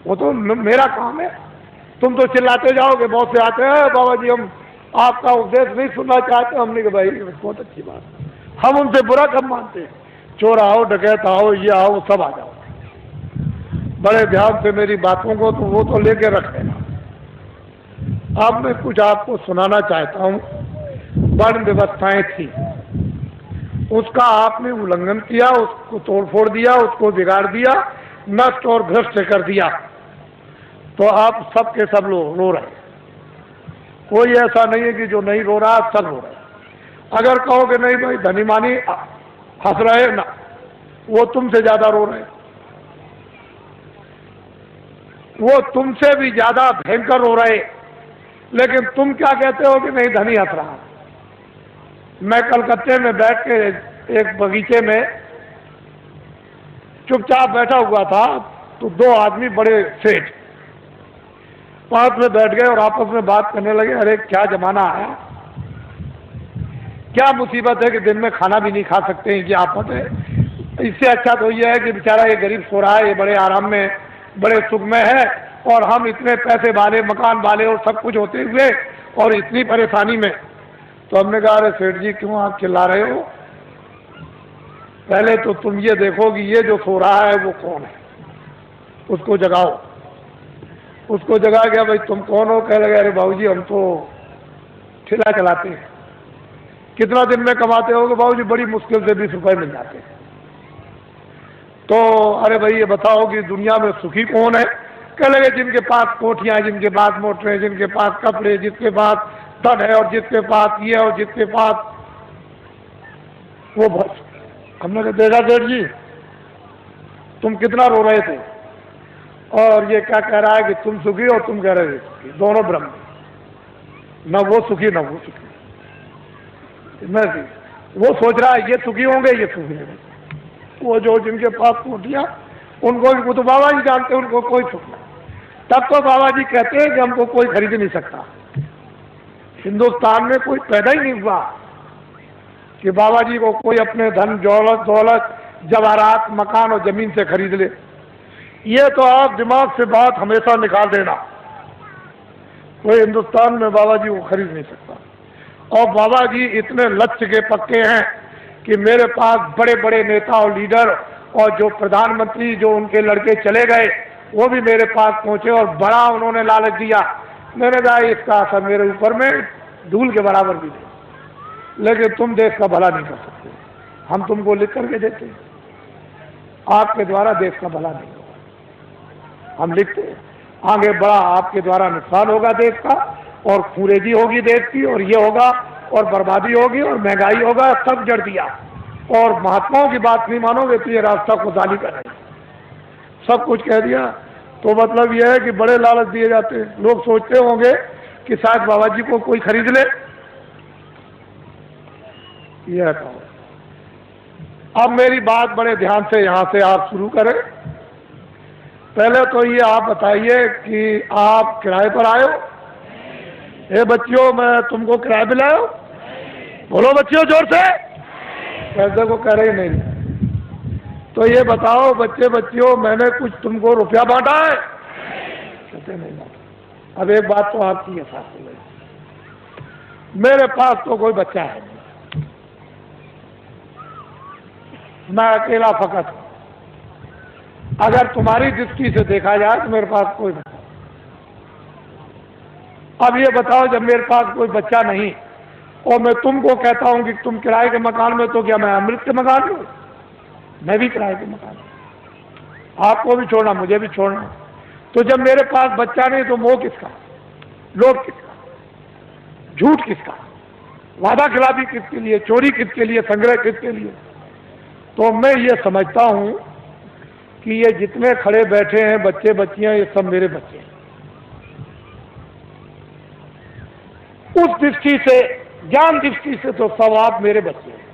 वो तो मेरा काम है। तुम तो चिल्लाते जाओगे, बहुत से आते हैं बाबा जी हम आपका उपदेश नहीं सुनना चाहते। हमने कहा भाई बहुत अच्छी बात, हम उनसे बुरा कब मानते हैं। चोर आओ, डकैत आओ, ये आओ, सब आ जाओ, बड़े ध्यान से मेरी बातों को तो वो तो लेके रख लेना। अब मैं कुछ आपको सुनाना चाहता हूँ। वर्ण व्यवस्थाएं थी, उसका आपने उल्लंघन किया, उसको तोड़फोड़ दिया, उसको बिगाड़ दिया, नष्ट और भ्रष्ट कर दिया, तो आप सब के सब लोग रो रहे हैं। कोई ऐसा नहीं है कि जो नहीं रो रहा, सब रो रहे हैं। अगर कहोगे नहीं भाई धनी मानी हंस रहे ना, वो तुमसे ज्यादा रो रहे हैं, वो तुमसे भी ज्यादा भयंकर रो रहे। लेकिन तुम क्या कहते हो कि नहीं धनी हंस रहा। मैं कलकत्ते में बैठ के एक बगीचे में चुपचाप बैठा हुआ था, तो दो आदमी बड़े सेठ पास में बैठ गए और आपस में बात करने लगे। अरे क्या जमाना आया, क्या मुसीबत है कि दिन में खाना भी नहीं खा सकते हैं, क्या आफत है। इससे अच्छा तो यह है कि बेचारा ये गरीब सो रहा है, ये बड़े आराम में बड़े सुख में है, और हम इतने पैसे वाले, मकान वाले और सब कुछ होते हुए और इतनी परेशानी में। तो हमने कहा अरे सेठ जी क्यों आप चिल्ला रहे हो, पहले तो तुम ये देखो कि ये जो सो रहा है वो कौन है, उसको जगाओ। उसको जगा गया, भाई तुम कौन हो। कह लगे अरे बाबूजी हम तो ठेला चलाते हैं। कितना दिन में कमाते हो? बाबूजी बड़ी मुश्किल से 20 रुपए मिल जाते हैं। तो अरे भाई ये बताओ कि दुनिया में सुखी कौन है? कह लगे जिनके पास कोठियां, जिनके पास मोटरें, जिनके पास कपड़े, जिसके पास धन है और जिसके पास ये और जिसके पास वो बस। हमने कहा देखा सेठ जी तुम कितना रो रहे थे, और ये क्या कह रहा है कि तुम सुखी और तुम कह रहे थे, दोनों ब्रह्म, न वो सुखी न वो सुखी। वो सोच रहा है ये सुखी होंगे, ये सुखी होंगे। वो जो जिनके पास कोठियां, उनको वो तो बाबा जी जानते हैं, उनको कोई सुख नहीं। तब तो बाबा जी कहते हैं कि हमको कोई खरीद नहीं सकता। हिंदुस्तान में कोई पैदा ही नहीं हुआ कि बाबा जी को कोई अपने धन दौलत जवाहरात मकान और जमीन से खरीद ले। ये तो आप दिमाग से बात हमेशा निकाल देना, कोई हिंदुस्तान में बाबा जी को खरीद नहीं सकता। और बाबा जी इतने लक्ष्य के पक्के हैं कि मेरे पास बड़े बड़े नेता और लीडर और जो प्रधानमंत्री जो उनके लड़के चले गए वो भी मेरे पास पहुंचे और बड़ा उन्होंने लालच दिया। मैंने कहा इसका असर मेरे ऊपर में धूल के बराबर भी नहीं, लेकिन तुम देश का भला नहीं कर सकते, हम तुमको लिख करके देते हैं, आपके द्वारा देश का भला नहीं होगा। हम लिखते हैं आगे बड़ा आपके द्वारा नुकसान होगा देश का, और खूरेजी होगी देश की, और ये होगा और बर्बादी होगी और महंगाई होगा, सब जड़ दिया। और महात्माओं की बात नहीं मानोगे तो ये रास्ता खुदाली का नहीं, सब कुछ कह दिया। तो मतलब यह है कि बड़े लालच दिए जाते हैं। लोग सोचते होंगे कि शायद बाबा जी को कोई खरीद ले। यह कहो, अब मेरी बात बड़े ध्यान से यहां से आप शुरू करें। पहले तो ये आप बताइए कि आप किराए पर आए हो? ए बच्चियों मैं तुमको किराए पे लाया हूं? बोलो बच्चियों जोर से। पैसे को कह रहे नहीं। तो ये बताओ बच्चे बच्चियों मैंने कुछ तुमको रुपया बांटा है? कहते नहीं बांटा। अब एक बात तो आपकी है साथ में, मेरे पास तो कोई बच्चा है नहीं, मैं अकेला फकत हूं। अगर तुम्हारी दृष्टि से देखा जाए तो मेरे पास कोई बच्चा। अब ये बताओ जब मेरे पास कोई बच्चा नहीं और मैं तुमको कहता हूं कि तुम किराए के मकान में, तो क्या मैं अमृत के मकान में? मैं भी किराए के मकान में, आपको भी छोड़ना मुझे भी छोड़ना। तो जब मेरे पास बच्चा नहीं तो मोह किसका, लोभ किसका, झूठ किसका, वादा खिलाफी किसके लिए, चोरी किसके लिए, संग्रह किसके लिए? तो मैं ये समझता हूं कि ये जितने खड़े बैठे हैं बच्चे बच्चियां, ये सब मेरे बच्चे हैं। उस दृष्टि से, ज्ञान दृष्टि से तो सब आप मेरे बच्चे हैं,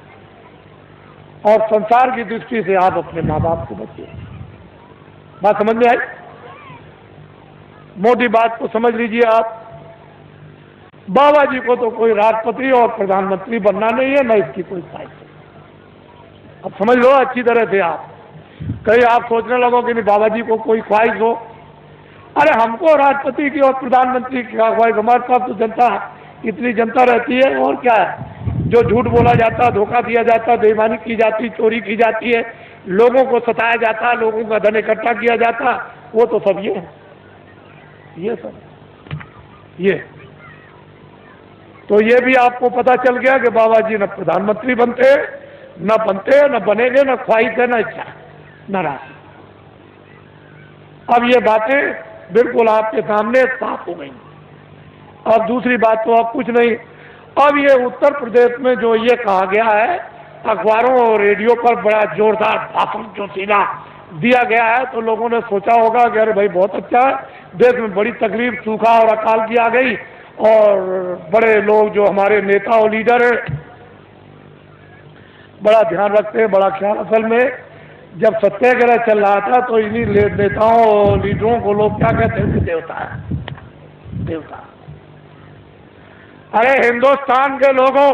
और संसार की दृष्टि से आप अपने माँ बाप के बच्चे हैं। बात समझ में आई? मोटी बात को समझ लीजिए आप। बाबा जी को तो कोई राष्ट्रपति और प्रधानमंत्री बनना नहीं है, न इसकी कोई ख्वाहिश है। अब समझ लो अच्छी तरह से आप। कहीं आप सोचने लगो कि नहीं बाबा जी को कोई ख्वाहिश हो, अरे हमको राष्ट्रपति की और प्रधानमंत्री की भाई, हमारे पास तो जनता, इतनी जनता रहती है, और क्या है। जो झूठ बोला जाता, धोखा दिया जाता, बेईमानी की जाती, चोरी की जाती है, लोगों को सताया जाता, लोगों का धन इकट्ठा किया जाता, वो तो सब ये सब ये। तो ये भी आपको पता चल गया कि बाबा जी न प्रधानमंत्री बनते, न बनेंगे, न ख्वाहिश है, न इच्छा, न राशि। अब ये बातें बिल्कुल आपके सामने साफ हो गई। अब दूसरी बात तो अब कुछ नहीं। अब ये उत्तर प्रदेश में जो ये कहा गया है, अखबारों और रेडियो पर बड़ा जोरदार भाषण जो सीधा दिया गया है, तो लोगों ने सोचा होगा कि अरे भाई बहुत अच्छा है, देश में बड़ी तकलीफ, सूखा और अकाल की आ गई, और बड़े लोग जो हमारे नेता और लीडर हैं बड़ा ध्यान रखते हैं, बड़ा ख्याल। असल में जब सत्याग्रह चल रहा था तो इन्हीं नेताओं और लीडरों को लोग क्या कहते थे, देवता है, देवता। अरे हिंदुस्तान के लोगों,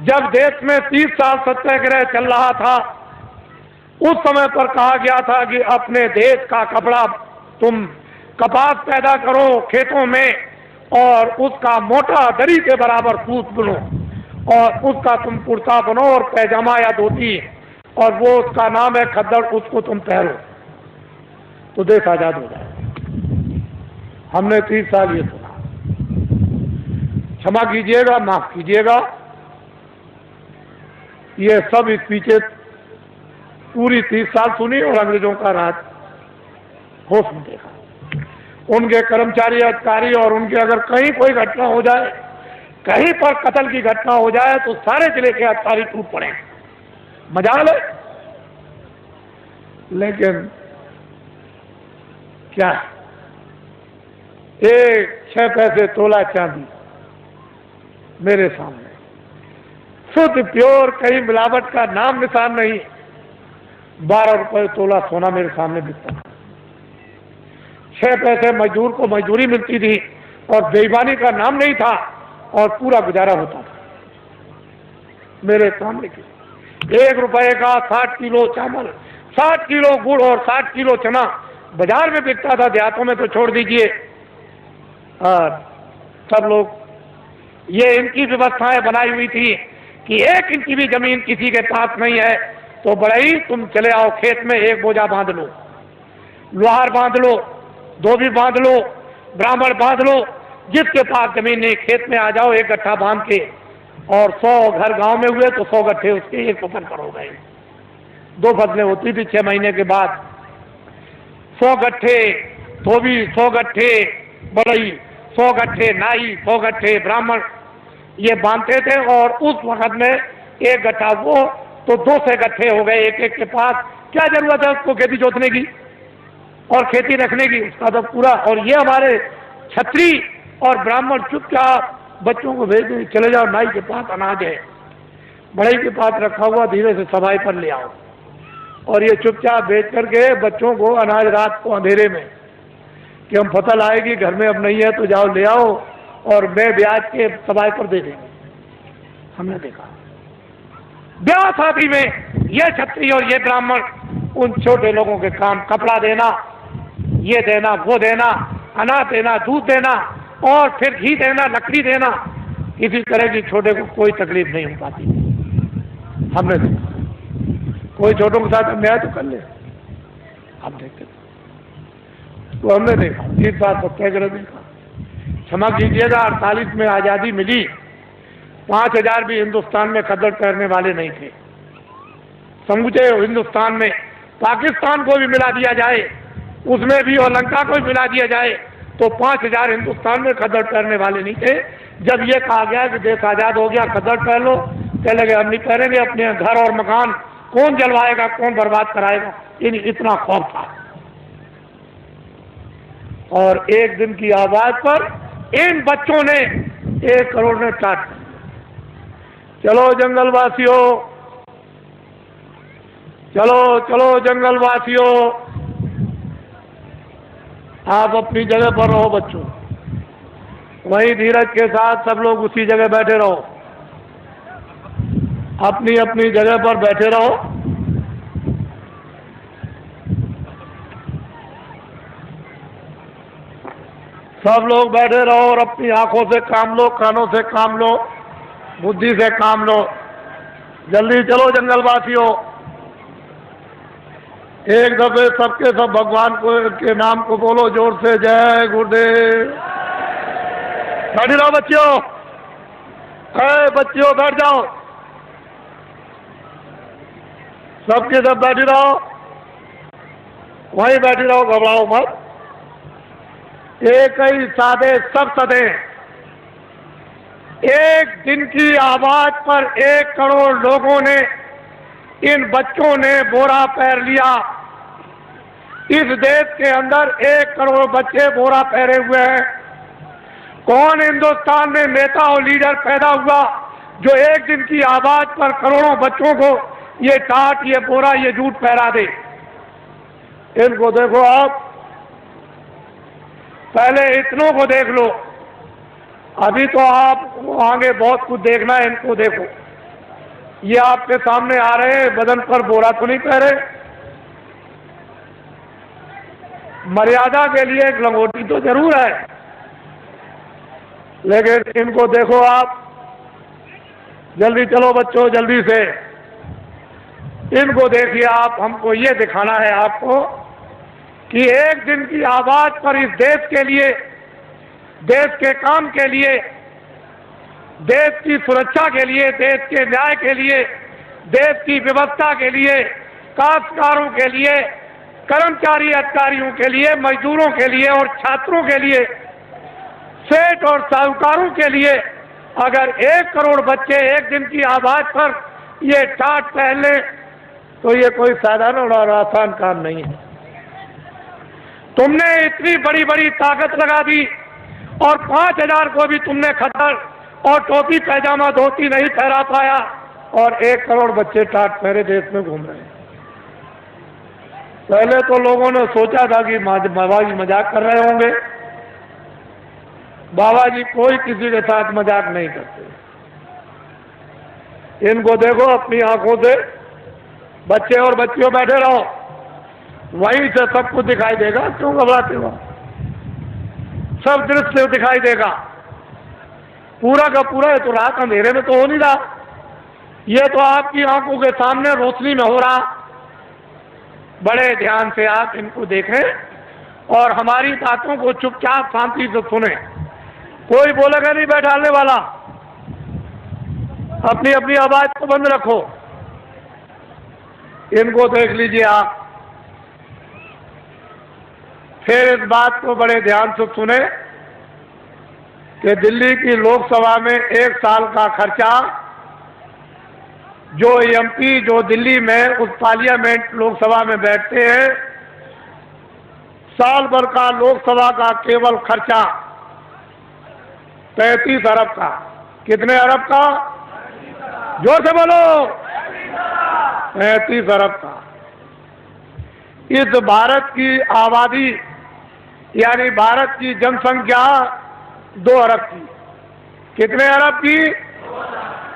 जब देश में 30 साल सत्याग्रह चल रहा था, उस समय पर कहा गया था कि अपने देश का कपड़ा तुम कपास पैदा करो खेतों में, और उसका मोटा दरी के बराबर सूत बुनो, और उसका तुम कुर्ता बनो और पैजामा या धोती, और वो उसका नाम है खद्दड़, उसको तुम पहनो तो देश आजाद हो जाए। हमने 30 साल ये सुना। क्षमा कीजिएगा, माफ कीजिएगा, ये सब इस पीछे पूरी 30 साल सुनी और अंग्रेजों का राज होश में देखा। उनके कर्मचारी अधिकारी, और उनके अगर कहीं कोई घटना हो जाए, कहीं पर कत्ल की घटना हो जाए, तो सारे जिले के अधिकारी टूट पड़े, मजाल है। लेकिन क्या, 6 पैसे तोला चांदी मेरे सामने, शुद्ध प्योर, कहीं मिलावट का नाम निशान नहीं, 12 रुपए तोला सोना मेरे सामने बिकता था। 6 पैसे मजदूर को मजदूरी मिलती थी, और बेईमानी का नाम नहीं था, और पूरा गुजारा होता था मेरे सामने की। 1 रुपए का 60 किलो चावल, 60 किलो गुड़ और 60 किलो चना बाजार में बिकता था, देहातों में तो छोड़ दीजिए। और सब लोग, ये इनकी व्यवस्थाएं बनाई हुई थी कि 1 इंच की भी जमीन किसी के पास नहीं है तो बड़ा ही तुम चले आओ खेत में, एक बोझा बांध लो, लोहार बांध लो, धोबी बांध लो, ब्राह्मण बांध लो, जिसके पास जमीन नहीं खेत में आ जाओ, 1 गट्ठा बांध के। और 100 घर गांव में हुए तो 100 गट्ठे उसके 1 फसल पर हो गए। 2 फसलें होती थी 6 महीने के बाद। 100 गट्ठे धोबी, 100 गट्ठे बड़ई, 100 गट्ठे नाई, 100 गट्ठे ब्राह्मण, ये बांधते थे। और उस वक्त में 1 गट्ठा वो तो 200 गट्ठे हो गए एक एक के पास। क्या जरूरत है उसको खेती जोतने की और खेती रखने की, उसका तो पूरा। और ये हमारे छत्री और ब्राह्मण चुपचाप बच्चों को भेज दें, चले जाओ नाई के पास अनाज है, बड़ई के पास रखा हुआ, धीरे से सफाई पर ले आओ। और ये चुपचाप बेच करके बच्चों को अनाज रात को अंधेरे में, कि हम फसल आएगी घर में अब नहीं है तो जाओ ले आओ, और मैं ब्याज के सफाई पर दे देंगे। हमने देखा ब्याह शादी में ये छत्री और ये ब्राह्मण उन छोटे लोगों के काम, कपड़ा देना, ये देना, वो देना, अनाज देना, दूध देना, और फिर घी देना, लकड़ी देना, किसी तरह की छोटे को कोई तकलीफ नहीं हो पाती। हमने देखा कोई छोटों के साथ अन्याय तो कर ले, हम देखते तो हमने देखा। 30 बार सत्याग्रह देखा। क्षमा कीजिएगा, 48 में आज़ादी मिली, 5000 भी हिंदुस्तान में खद्दड़ पहनने वाले नहीं थे। समूचे हिंदुस्तान में पाकिस्तान को भी मिला दिया जाए, उसमें भी, और लंका को भी मिला दिया जाए, तो 5000 हिंदुस्तान में खद्दड़ पहनने वाले नहीं थे। जब ये कहा गया कि देश आज़ाद हो गया, खद्दड़ पहन लो, कहने लगे हम नहीं पहनेंगे, अपने घर और मकान कौन जलवाएगा, कौन बर्बाद कराएगा, इतना खौफ था। और एक दिन की आवाज पर इन बच्चों ने 1 करोड़ ने टाट। चलो जंगलवासियों, चलो चलो जंगलवासियों, आप अपनी जगह पर रहो बच्चों, वहीं धीरज के साथ सब लोग उसी जगह बैठे रहो, अपनी अपनी जगह पर बैठे रहो। सब लोग बैठे रहो और अपनी आंखों से काम लो, कानों से काम लो, बुद्धि से काम लो। जल्दी चलो जंगलवासियों, एक दफे सबके सब भगवान को के नाम को बोलो जोर से, जय गुरुदेव। बैठ रहो बच्चियों, बच्चियों बैठ जाओ, सबके सब बैठी रहो, वहीं बैठी रहो, घबराओ मत। एक ही साधे सब सदे, एक दिन की आवाज पर 1 करोड़ लोगों ने, इन बच्चों ने बोरा पहन लिया। इस देश के अंदर 1 करोड़ बच्चे बोरा पहने हुए हैं। कौन हिंदुस्तान में नेता और लीडर पैदा हुआ जो एक दिन की आवाज पर करोड़ों बच्चों को ये टाट, ये बोरा, ये जूट पहरा दे? इनको देखो आप, पहले इतनों को देख लो, अभी तो आप आगे बहुत कुछ देखना है। इनको देखो, ये आपके सामने आ रहे हैं, बदन पर बोरा तो नहीं पहरे, मर्यादा के लिए एक लंगोटी तो जरूर है, लेकिन इनको देखो आप। जल्दी चलो बच्चों, जल्दी से इनको देखिए आप। हमको ये दिखाना है आपको कि एक दिन की आवाज पर इस देश के लिए, देश के काम के लिए, देश की सुरक्षा के लिए, देश के न्याय के लिए, देश की व्यवस्था के लिए, काश्तकारों के लिए, कर्मचारी अधिकारियों के लिए, मजदूरों के लिए और छात्रों के लिए, सेठ और साहूकारों के लिए अगर 1 करोड़ बच्चे एक दिन की आवाज पर ये टाट पहन लें तो ये कोई साधारण और आसान काम नहीं है। तुमने इतनी बड़ी बड़ी ताकत लगा दी और 5000 को भी तुमने खतर और टोपी पैजामा धोती नहीं पहरा पाया, और 1 करोड़ बच्चे टाट पहरे देश में घूम रहे हैं। पहले तो लोगों ने सोचा था कि बाबा जी मजाक कर रहे होंगे। बाबा जी कोई किसी के साथ मजाक नहीं करते। इनको देखो अपनी आंखों से, बच्चे और बच्चियों बैठे रहो, वहीं से सब कुछ दिखाई देगा। क्यों घबराते हो? सब दृश्य दिखाई देगा, पूरा का पूरा। ये तो रात अंधेरे में तो हो नहीं रहा, ये तो आपकी आंखों के सामने रोशनी में हो रहा। बड़े ध्यान से आप इनको देखें और हमारी बातों को चुपचाप शांति से सुने। कोई बोलेगा नहीं बैठाने वाला, अपनी अपनी आवाज को बंद रखो। इनको देख लीजिए आप, फिर इस बात को बड़े ध्यान से सुने कि दिल्ली की लोकसभा में 1 साल का खर्चा जो एमपी, जो दिल्ली में उस पार्लियामेंट लोकसभा में बैठते हैं, साल भर का लोकसभा का केवल खर्चा 35 अरब का। कितने अरब का? जोर से बोलो। 35 अरब का। इस भारत की आबादी यानी भारत की जनसंख्या 2 अरब की। कितने अरब की?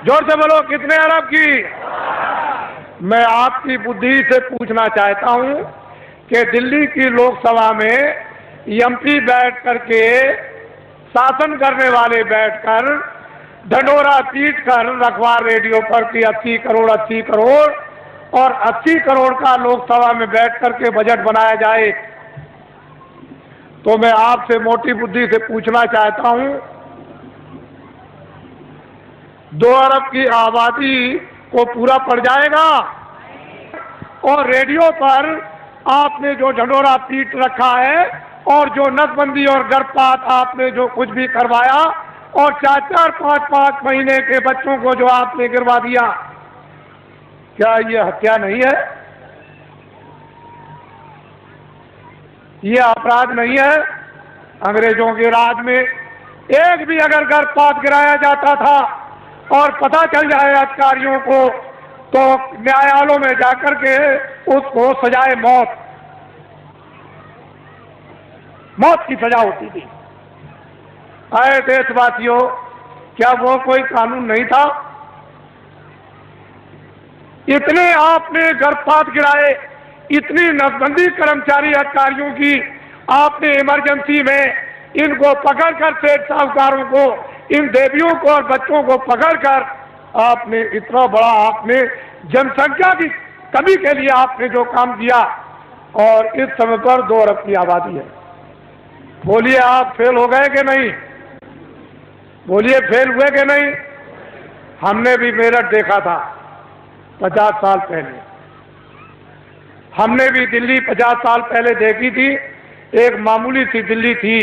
जोर से बोलो, कितने अरब की? मैं आपकी बुद्धि से पूछना चाहता हूं कि दिल्ली की लोकसभा में एमपी बैठ करके, शासन करने वाले बैठकर ढंढोरा पीट कर रखवार रेडियो पर कि 80 करोड़ 80 करोड़ और 80 करोड़ का लोकसभा में बैठ करके बजट बनाया जाए, तो मैं आपसे मोटी बुद्धि से पूछना चाहता हूं, 2 अरब की आबादी को पूरा पड़ जाएगा? और रेडियो पर आपने जो ढंढोरा पीट रखा है और जो नसबंदी और गर्भपात आपने जो कुछ भी करवाया और 4-4, 5-5 महीने के बच्चों को जो आपने गिरवा दिया, क्या ये हत्या नहीं है? ये अपराध नहीं है? अंग्रेजों के राज में एक भी अगर गर्भपात गिराया जाता था और पता चल जाए अधिकारियों को, तो न्यायालयों में जाकर के उसको सजाए मौत की सजा होती थी। आए देशवासियों, क्या वो कोई कानून नहीं था? इतने आपने गर्भपात गिराए, इतनी नसबंदी कर्मचारी अधिकारियों की आपने इमरजेंसी में इनको पकड़कर सेठ साहूकारों को, इन देवियों को और बच्चों को पकड़कर आपने इतना बड़ा, आपने जनसंख्या की कमी के लिए आपने जो काम किया, और इस समय पर 2 अरब की आबादी है। बोलिए आप फेल हो गए कि नहीं? बोलिए फेल हुए कि नहीं? हमने भी मेरठ देखा था 50 साल पहले, हमने भी दिल्ली 50 साल पहले देखी थी। एक मामूली सी दिल्ली थी,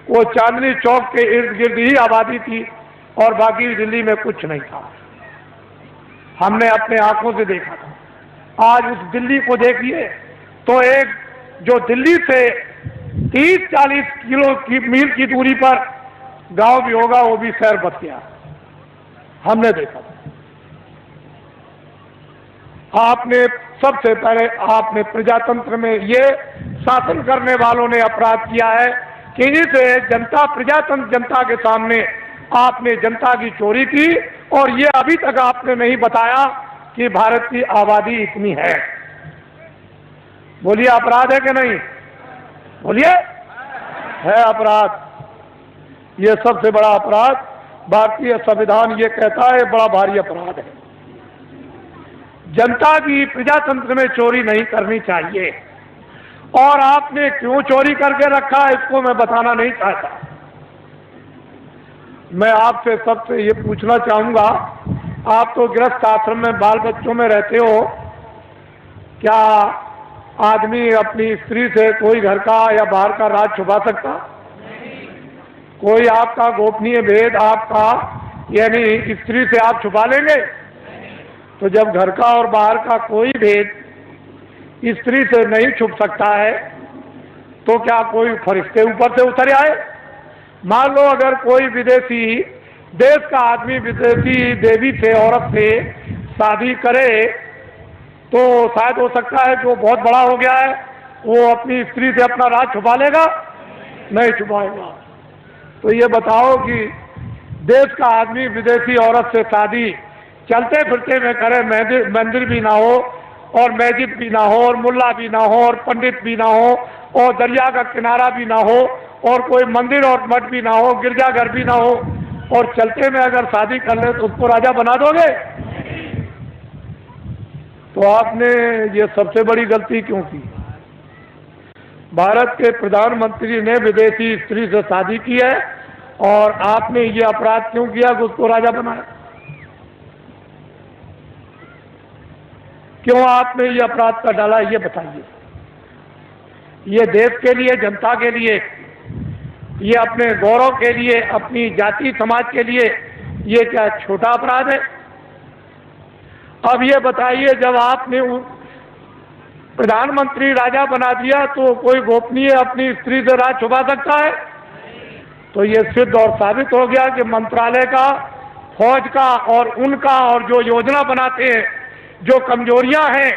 वो चांदनी चौक के इर्द गिर्द ही आबादी थी और बाकी दिल्ली में कुछ नहीं था। हमने अपने आंखों से देखा था। आज उस दिल्ली को देखिए तो एक जो दिल्ली से 30-40 किलो की मील की दूरी पर गांव भी होगा, वो भी शहर बच गया। हमने देखा था। आपने सबसे पहले आपने प्रजातंत्र में ये शासन करने वालों ने अपराध किया है कि इस जनता प्रजातंत्र जनता के सामने आपने जनता की चोरी की, और ये अभी तक आपने नहीं बताया कि भारत की आबादी इतनी है। बोलिए अपराध है कि नहीं? बोलिए है अपराध। ये सबसे बड़ा अपराध भारतीय संविधान ये कहता है, बड़ा भारी अपराध है। जनता की प्रजातंत्र में चोरी नहीं करनी चाहिए, और आपने क्यों चोरी करके रखा इसको मैं बताना नहीं चाहता। मैं आपसे सबसे ये पूछना चाहूंगा, आप तो गृहस्थ आश्रम में बाल बच्चों में रहते हो, क्या आदमी अपनी स्त्री से कोई घर का या बाहर का राज छुपा सकता? कोई आपका गोपनीय भेद आपका यानी स्त्री से आप छुपा लेंगे? तो जब घर का और बाहर का कोई भेद स्त्री से नहीं छुप सकता है, तो क्या कोई फरिश्ते ऊपर से उतर आए? मान लो अगर कोई विदेशी देश का आदमी विदेशी देवी से, औरत से शादी करे, तो शायद हो सकता है जो बहुत बड़ा हो गया है वो अपनी स्त्री से अपना राज छुपा लेगा? नहीं छुपाएगा। तो ये बताओ कि देश का आदमी विदेशी औरत से शादी चलते फिरते में करे, मंदिर भी ना हो और मस्जिद भी ना हो और मुल्ला भी ना हो और पंडित भी ना हो और दरिया का किनारा भी ना हो और कोई मंदिर और मठ भी ना हो, गिरजाघर भी ना हो, और चलते में अगर शादी कर ले तो उसको राजा बना दोगे? तो आपने ये सबसे बड़ी गलती क्यों की? भारत के प्रधानमंत्री ने विदेशी स्त्री से शादी की है, और आपने ये अपराध क्यों किया कि उसको राजा बनाया? क्यों आपने ये अपराध कर डाला, ये बताइए। ये देश के लिए, जनता के लिए, ये अपने गौरव के लिए, अपनी जाति समाज के लिए ये क्या छोटा अपराध है? अब ये बताइए, जब आपने प्रधानमंत्री राजा बना दिया तो कोई गोपनीय अपनी स्त्री से राज छुपा सकता है? तो ये सिद्ध और साबित हो गया कि मंत्रालय का, फौज का और उनका, और जो योजना बनाते हैं, जो कमजोरियां हैं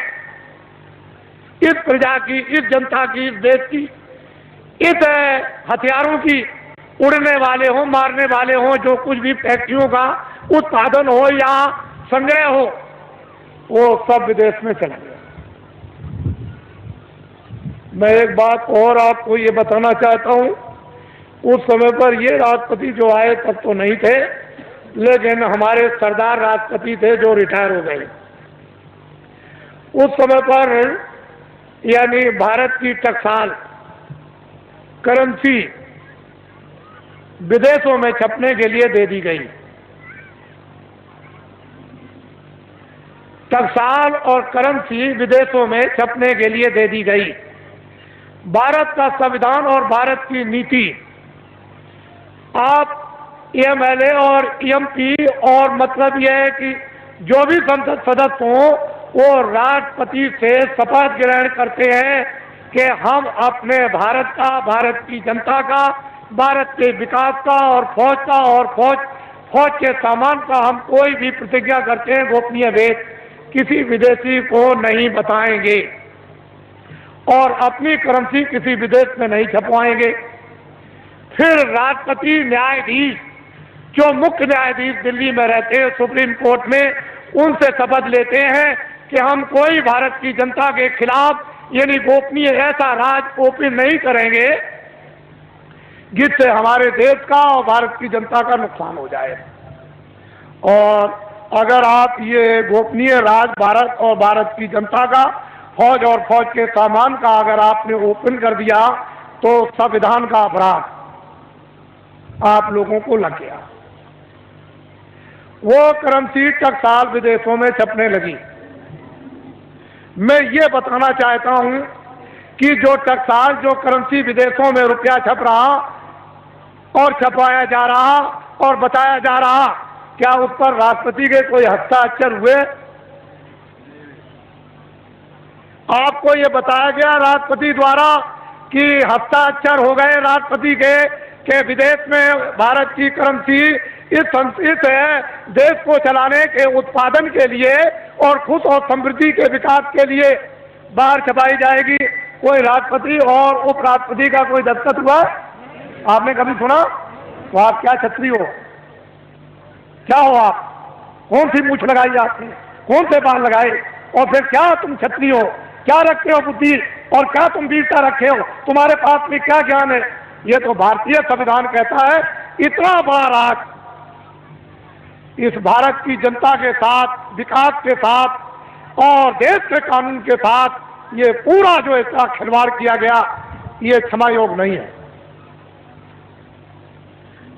इस प्रजा की, इस जनता की, इस देश की, इस हथियारों की, उड़ने वाले हो, मारने वाले हो, जो कुछ भी फैक्ट्रियों का उत्पादन हो या संग्रह हो, वो सब विदेश में चला गया। मैं एक बात और आपको ये बताना चाहता हूँ, उस समय पर ये राष्ट्रपति जो आए तब तो नहीं थे, लेकिन हमारे सरदार राष्ट्रपति थे जो रिटायर हो गए। उस समय पर यानी भारत की टकसाल करेंसी विदेशों में छपने के लिए दे दी गई। टकसाल और करेंसी विदेशों में छपने के लिए दे दी गई। भारत का संविधान और भारत की नीति, आप एमएलए और एमपी, और मतलब यह है कि जो भी संसद सदस्य हों वो राष्ट्रपति से शपथ ग्रहण करते हैं कि हम अपने भारत का, भारत की जनता का, भारत के विकास का और फौज का और फौज के सामान का हम कोई भी प्रतिज्ञा करते हैं गोपनीय भेद किसी विदेशी को नहीं बताएंगे, और अपनी करेंसी किसी विदेश में नहीं छपवाएंगे। फिर राष्ट्रपति न्यायाधीश, जो मुख्य न्यायाधीश दिल्ली में रहते हैं सुप्रीम कोर्ट में, उनसे शपथ लेते हैं कि हम कोई भारत की जनता के खिलाफ यानी गोपनीय ऐसा राज ओपन नहीं करेंगे जिससे हमारे देश का और भारत की जनता का नुकसान हो जाए। और अगर आप ये गोपनीय राज भारत और भारत की जनता का, फौज और फौज के सामान का अगर आपने ओपन कर दिया तो संविधान का अपराध आप लोगों को लग गया। वो करेंसी टकसाल विदेशों में छपने लगी। मैं ये बताना चाहता हूं कि जो टकसाल, जो करेंसी विदेशों में रुपया छप रहा और छपाया जा रहा और बताया जा रहा, क्या उस पर राष्ट्रपति के कोई हस्ताक्षर हुए? आपको ये बताया गया राष्ट्रपति द्वारा कि हस्ताक्षर हो गए राष्ट्रपति के विदेश में भारत की करेंसी इस देश को चलाने के उत्पादन के लिए और खुश और समृद्धि के विकास के लिए बाहर छपाई जाएगी। कोई राष्ट्रपति और उपराष्ट्रपति का कोई दस्तखत हुआ? आपने कभी सुना? तो आप क्या छत्री हो? क्या हो आप? कौन सी मूछ लगाई आपने? कौन से बाल लगाए? और फिर क्या तुम छत्री हो? क्या रखते हो बुद्धि और क्या तुम वीरता रखे हो? तुम्हारे पास में क्या ज्ञान है? ये तो भारतीय संविधान कहता है। इतना बड़ा राज इस भारत की जनता के साथ, विकास के साथ और देश के कानून के साथ ये पूरा जो इसका खिलवाड़ किया गया, ये क्षमा योग नहीं है।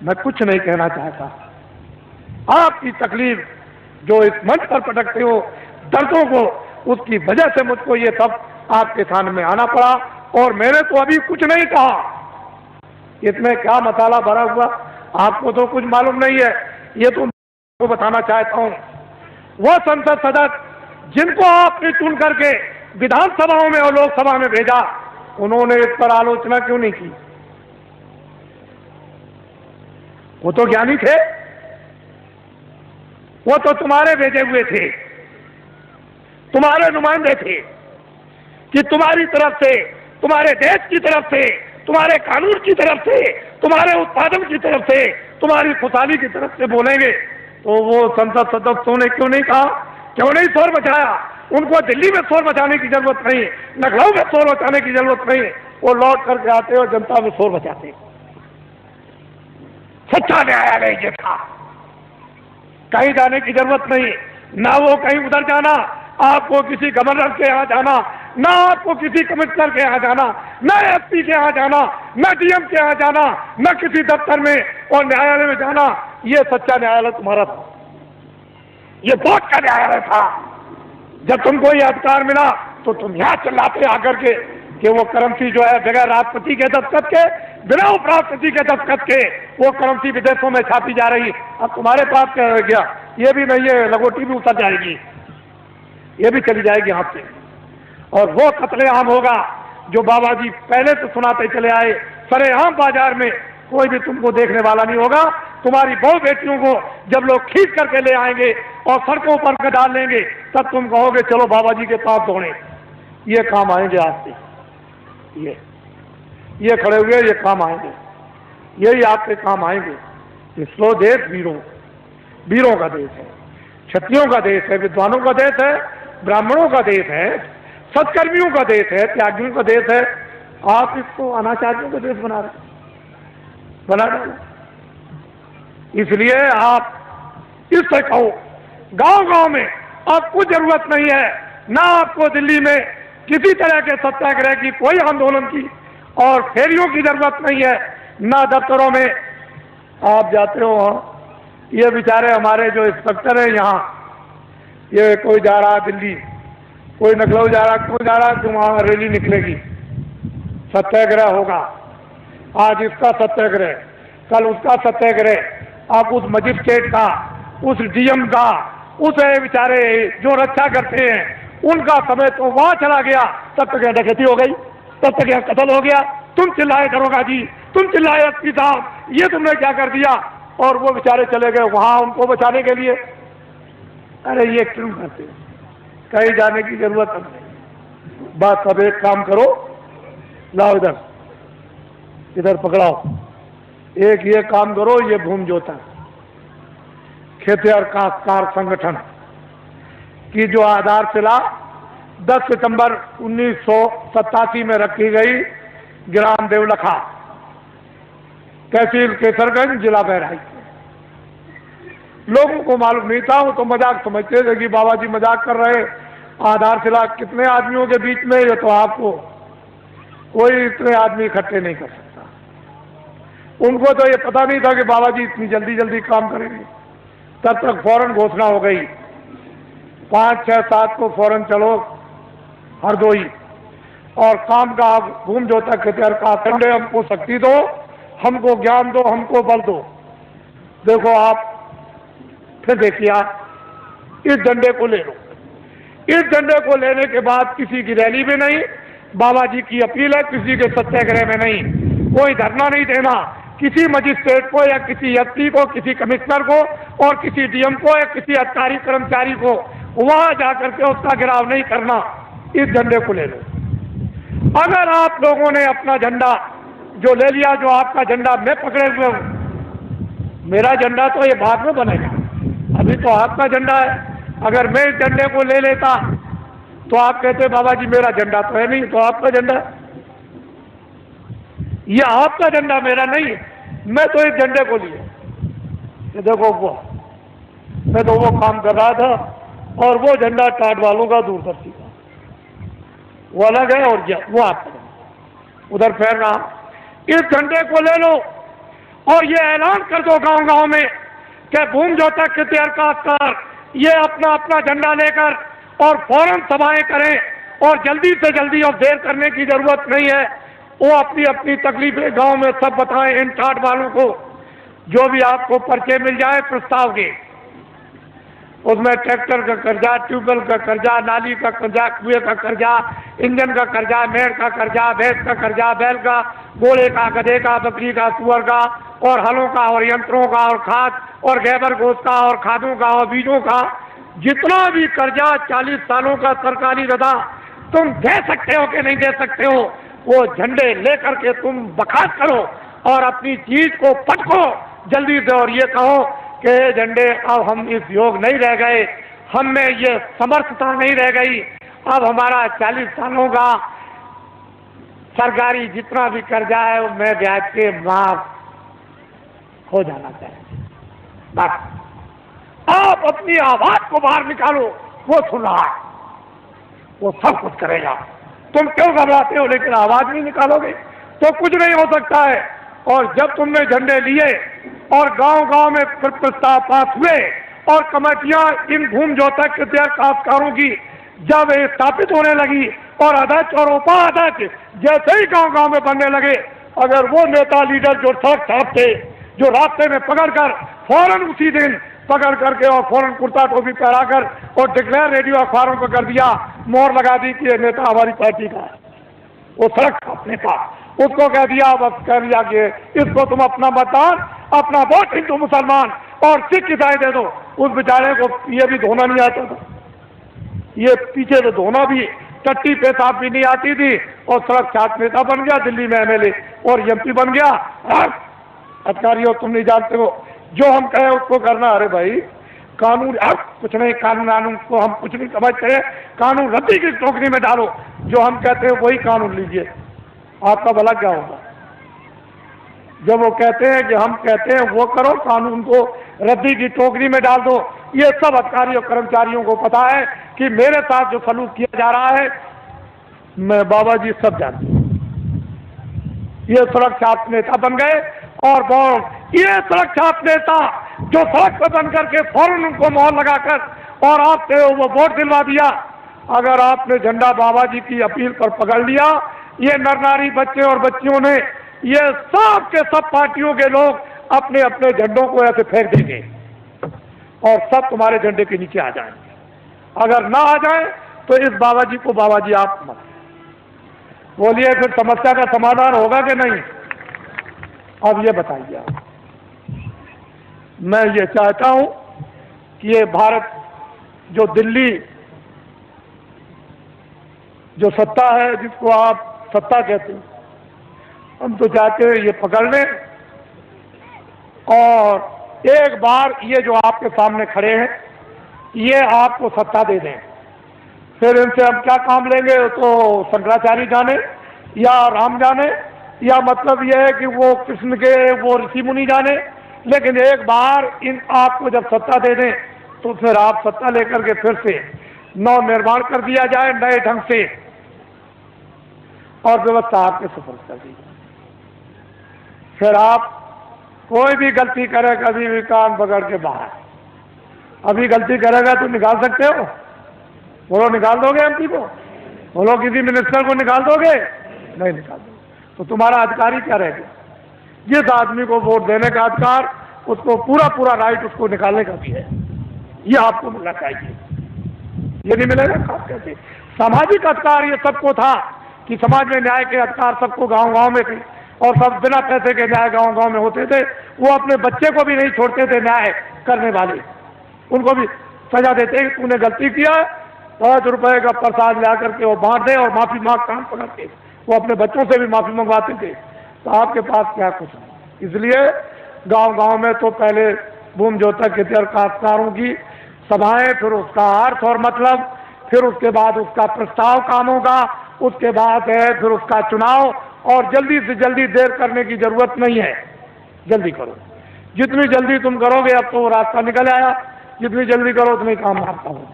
मैं कुछ नहीं कहना चाहता। आपकी तकलीफ जो इस मंच पर पटकते हो, दर्दों को, उसकी वजह से मुझको ये सब आपके सामने आना पड़ा। और मैंने तो अभी कुछ नहीं कहा, इसमें क्या मसाला भरा हुआ आपको तो कुछ मालूम नहीं है। ये तो मैं बताना चाहता हूं, वह संसद सदस्य जिनको आपने चुन करके विधानसभाओं में और लोकसभा में भेजा, उन्होंने इस पर आलोचना क्यों नहीं की? वो तो ज्ञानी थे, वो तो तुम्हारे भेजे हुए थे, तुम्हारे नुमाइंदे थे कि तुम्हारी तरफ से, तुम्हारे देश की तरफ से, तुम्हारे कानून की तरफ से, तुम्हारे उत्पादन की तरफ से, तुम्हारी खुशहाली की तरफ से बोलेंगे। तो वो संसद सदस्यों ने क्यों नहीं कहा? क्यों नहीं शोर मचाया? उनको दिल्ली में शोर मचाने की जरूरत नहीं, लखनऊ में शोर मचाने की जरूरत नहीं। वो लौट करके आते और जनता में शोर मचाते। सच्चा न्यायालय ये था, कहीं जाने की जरूरत नहीं, ना वो कहीं उधर जाना, आपको किसी गवर्नर के यहाँ जाना, ना आपको किसी कमिश्नर के यहाँ जाना, ना एसपी के यहाँ जाना, ना डीएम के यहाँ जाना, ना किसी दफ्तर में और न्यायालय में जाना। ये सच्चा न्यायालय तुम्हारा था, ये वोट का न्यायालय था। जब तुमको ये अधिकार मिला तो तुम यहाँ चिल्लाते आकर के कि वो करेंसी जो है बगैर राष्ट्रपति के दस्तखत के, बिना उपराष्ट्रपति के दस्तखत के वो करेंसी विदेशों में छापी जा रही। अब तुम्हारे पास क्या रह गया? ये भी नहीं है, लंगोटी भी उतर जाएगी, ये भी चली जाएगी हाथ से। और वो कत्लेआम होगा जो बाबा जी पहले से सुनाते चले आए। सरेआम बाजार में कोई भी तुमको देखने वाला नहीं होगा। तुम्हारी बहु बेटियों को जब लोग खींच करके ले आएंगे और सड़कों पर डाल लेंगे, तब तुम कहोगे चलो बाबा जी के पास दौड़े। ये काम आएंगे आज से, ये खड़े हुए ये काम आएंगे, यही आपके काम आएंगे। इसरो देश वीरों का देश है, क्षत्रियों का देश है, विद्वानों का देश है, ब्राह्मणों का देश है, सत्कर्मियों का देश है, त्यागियों का देश है। आप इसको अनाचार्यों का देश बना डालो। इसलिए आप इससे कहो, गांव-गांव में अब कुछ जरूरत नहीं है, ना आपको दिल्ली में किसी तरह के सत्याग्रह की, कोई आंदोलन की और फेरियों की जरूरत नहीं है, ना दफ्तरों में आप जाते हो। ये बेचारे हमारे जो इंस्पेक्टर है यहाँ, ये कोई जा रहा दिल्ली, कोई लखनऊ जा रहा, कोई जा रहा, तो वहाँ रैली निकलेगी, सत्याग्रह होगा। आज इसका सत्याग्रह, कल उसका सत्याग्रह। आप उस मजिस्ट्रेट का, उस डीएम का, उस बेचारे जो रक्षा करते हैं उनका समय तो वहाँ चला गया, तब तक यहाँ डकैती हो गई, तब तक यहाँ कत्ल हो गया। तुम चिल्लाए दरोगा जी, तुम चिल्लाए एसपी साहब, ये तुमने क्या कर दिया? और वो बेचारे चले गए वहाँ उनको बचाने के लिए। अरे ये क्यों करते? कहीं जाने की जरूरत नहीं। बस अब एक काम करो, लाओ इधर पकड़ाओ, एक ये काम करो, ये भूमि जोता खेतिहर काश्तकार संगठन की जो आधारशिला 10 सितंबर 1987 में रखी गई ग्राम देवलखा, तहसील केसरगंज, जिला बहराइच। लोगों को मालूम नहीं था, वो तो मजाक समझते थे कि बाबा जी मजाक कर रहे, आधारशिला कितने आदमियों के बीच में, ये तो आपको कोई इतने आदमी इकट्ठे नहीं कर सकता। उनको तो ये पता नहीं था कि बाबा जी इतनी जल्दी जल्दी काम करेंगे। तब तक फौरन घोषणा हो गई, 5, 6, 7 को फौरन चलो हरदोई, और काम का भूम जोता खतियार का ठंडे, हमको शक्ति दो, हमको ज्ञान दो, हमको बल दो। देखो आप फिर देखिए, आप इस झंडे को ले लो। इस झंडे को लेने के बाद किसी की रैली में नहीं, बाबा जी की अपील है, किसी के सत्याग्रह में नहीं, कोई धरना नहीं देना, किसी मजिस्ट्रेट को या किसी एसपी को, किसी कमिश्नर को और किसी डीएम को या किसी अधिकारी कर्मचारी को वहां जाकर के उसका घेराव नहीं करना। इस झंडे को ले लो। अगर आप लोगों ने अपना झंडा जो ले लिया, जो आपका झंडा मैं पकड़े हुए हूं, मेरा झंडा तो ये बाद में बनेगा, अभी तो आपका झंडा है। अगर मैं इस झंडे को ले लेता तो आप कहते बाबा जी मेरा झंडा तो है नहीं, तो आपका झंडा, ये आपका झंडा मेरा नहीं है, मैं तो इस झंडे को लिए। देखो वो, मैं तो वो काम कर रहा था, और वो झंडा टाट वालों का, दूरदर्शी का, वो अलग है, और वो आपका उधर फैल रहा। इस झंडे को ले लो और ये ऐलान कर दो गांव गांव में कि भूम जोता खतियार काश्तकार ये अपना अपना झंडा लेकर और फौरन सभाएं करें, और जल्दी से जल्दी, और देर करने की जरूरत नहीं है, वो अपनी अपनी तकलीफें गांव में सब बताएं इन टाट वालों को। जो भी आपको पर्चे मिल जाए प्रस्ताव के, उसमें ट्रैक्टर का कर्जा, ट्यूबवेल का कर्जा, नाली का कर्जा, कुएं का कर्जा, इंजन का कर्जा, मेड़ का कर्जा, भैंस का कर्जा, बैल का, घोड़े का, गधे का, बकरी का, सुअर का, और हलों का, और यंत्रों का, और खाद और गैबर गोश्त का, और खादों का, और बीजों का, जितना भी कर्जा 40 सालों का सरकारी रदा तुम दे सकते हो कि नहीं दे सकते हो, वो झंडे लेकर के तुम बखात करो और अपनी चीज को पटको जल्दी से, और ये कहो कि झंडे अब हम इस योग नहीं रह गए, हम में ये समर्थता नहीं रह गई, अब हमारा 40 सालों का सरकारी जितना भी कर्जा है वो मैं ब्याज के माफ हो जाना चाहिए। बस आप अपनी आवाज को बाहर निकालो, वो सुन रहा है, वो सब कुछ करेगा। तुम क्यों घबराते हो? लेकिन आवाज नहीं निकालोगे तो कुछ नहीं हो सकता है। और जब तुमने झंडे लिए और गांव गांव में प्रस्ताव पास हुए और कमेटियां इन भूम जोता खतियार काश्तकारों की जब स्थापित होने लगी और अध्यक्ष और उपाध्यक्ष जैसे ही गांव गांव में बनने लगे, अगर वो नेता लीडर जो सड़क साफ थे, जो रास्ते में पकड़कर फौरन उसी दिन पकड़ करके और फौरन कुर्ता टोपी पहनाकर और डिक्लेयर रेडियो अखबारों पर कर दिया, मोहर लगा दी कि ये नेता हमारी पार्टी का है, वो सड़क छापने का, उसको कह दिया, बस कह दिया कि इसको तुम अपना मतदान, अपना वोट हिंदू मुसलमान और सिख ईसाई दे दो। उस बेचारे को ये भी धोना नहीं आता था, ये पीछे तो धोना भी, टट्टी पेशाब भी नहीं आती थी, और सड़क छाप नेता बन गया, दिल्ली में एमएलए और एमपी बन गया। अधिकारियों तुम नहीं जानते हो, जो हम कहें उसको करना। अरे भाई कानून, अब कुछ नहीं, कानून को हम कुछ नहीं समझते, कानून रद्दी की टोकरी में डालो, जो हम कहते हैं वही कानून लीजिए, आपका भला क्या होगा। जब वो कहते हैं कि हम कहते हैं वो करो, कानून को रद्दी की टोकरी में डाल दो। ये सब अधिकारियों कर्मचारियों को पता है कि मेरे साथ जो सलूक किया जा रहा है, मैं बाबा जी सब जानते हैं। ये सड़क छाप नेता बन गए, और ये सड़क छाप नेता जो सड़क पर बन करके फौरन उनको मोहर लगाकर और आपसे वो वोट दिलवा दिया। अगर आपने झंडा बाबा जी की अपील पर पकड़ लिया, ये नर नारी बच्चे और बच्चियों ने, ये सब के सब पार्टियों के लोग अपने अपने झंडों को ऐसे फेंक देंगे और सब तुम्हारे झंडे के नीचे आ जाएंगे। अगर ना आ जाए तो इस बाबा जी को बाबा जी आप मत बोलिए, फिर समस्या का समाधान होगा कि नहीं? अब ये बताइए आप। मैं ये चाहता हूं कि ये भारत जो दिल्ली जो सत्ता है, जिसको आप सत्ता कहते हैं, हम तो चाहते हैं ये पकड़ लें और एक बार ये जो आपके सामने खड़े हैं ये आपको सत्ता दे दें। फिर इनसे हम क्या काम लेंगे तो शंकराचार्य जाने या राम जाने, या मतलब यह है कि वो कृष्ण के वो ऋषि मुनि जाने, लेकिन एक बार इन आपको जब सत्ता दे दें तो फिर आप सत्ता लेकर के फिर से नव निर्माण कर दिया जाए नए ढंग से, और व्यवस्था आपके सफल कर दी जाए। फिर आप कोई भी गलती करे, कभी भी कान पकड़ के बाहर, अभी गलती करेगा तो निकाल सकते हो? बोलो, निकाल दोगे एमपी को? बोलो, किसी मिनिस्टर को निकाल दोगे? नहीं निकाल दोगे। तो तुम्हारा अधिकार ही क्या रह गया? जिस आदमी को वोट देने का अधिकार, उसको पूरा पूरा राइट उसको निकालने का भी है, ये आपको मिलना चाहिए। ये नहीं मिलेगा आप कैसे? सामाजिक अधिकार ये सबको था कि समाज में न्याय के अधिकार सबको गांव गांव में थे, और सब बिना पैसे के न्याय गांव गांव में होते थे। वो अपने बच्चे को भी नहीं छोड़ते थे न्याय करने वाले, उनको भी सजा देते कि तूने गलती किया, 5 रुपए का प्रसाद ला करके वो बांट दे और माफी मांग, कान पकड़ के वो अपने बच्चों से भी माफी मंगवाते थे। तो आपके पास क्या कुछ है? इसलिए गांव गांव में तो पहले भूमि जोतक हितैषी काश्तकारों की सभाएं, फिर उसका अर्थ और मतलब, फिर उसके बाद उसका प्रस्ताव कामों का, उसके बाद है फिर उसका चुनाव। और जल्दी से जल्दी देर करने की जरूरत नहीं है, जल्दी करो। जितनी जल्दी तुम करोगे, अब तो वो रास्ता निकल आया, जितनी जल्दी करो उतनी काम आपका होगा।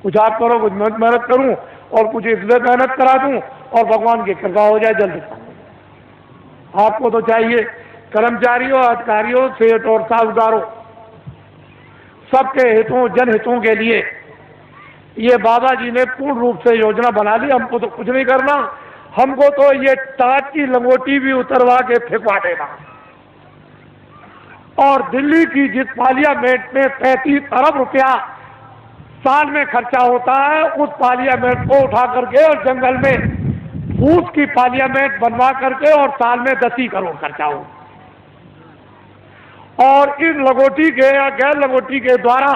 कुछ आप करो, कुछ मैं मेहनत करूं, और कुछ इसलिए मेहनत करा दूं और भगवान की कृपा हो जाए, जल्दी काम हो जाए। आपको तो चाहिए कर्मचारियों, अधिकारियों, सेठ और साहूकारों, सबके हितों, जनहितों के लिए ये बाबा जी ने पूर्ण रूप से योजना बना ली। हमको तो कुछ नहीं करना, हमको तो ये टाट की लंगोटी भी उतरवा के फेंकवा देना। और दिल्ली की जिस पार्लियामेंट में 35 अरब रुपया साल में खर्चा होता है, उस पार्लियामेंट को उठा करके और जंगल में फूस की पार्लियामेंट बनवा करके और साल में 10 ही करोड़ खर्चा हो। और इन लगोटी के या गैर लगोटी के द्वारा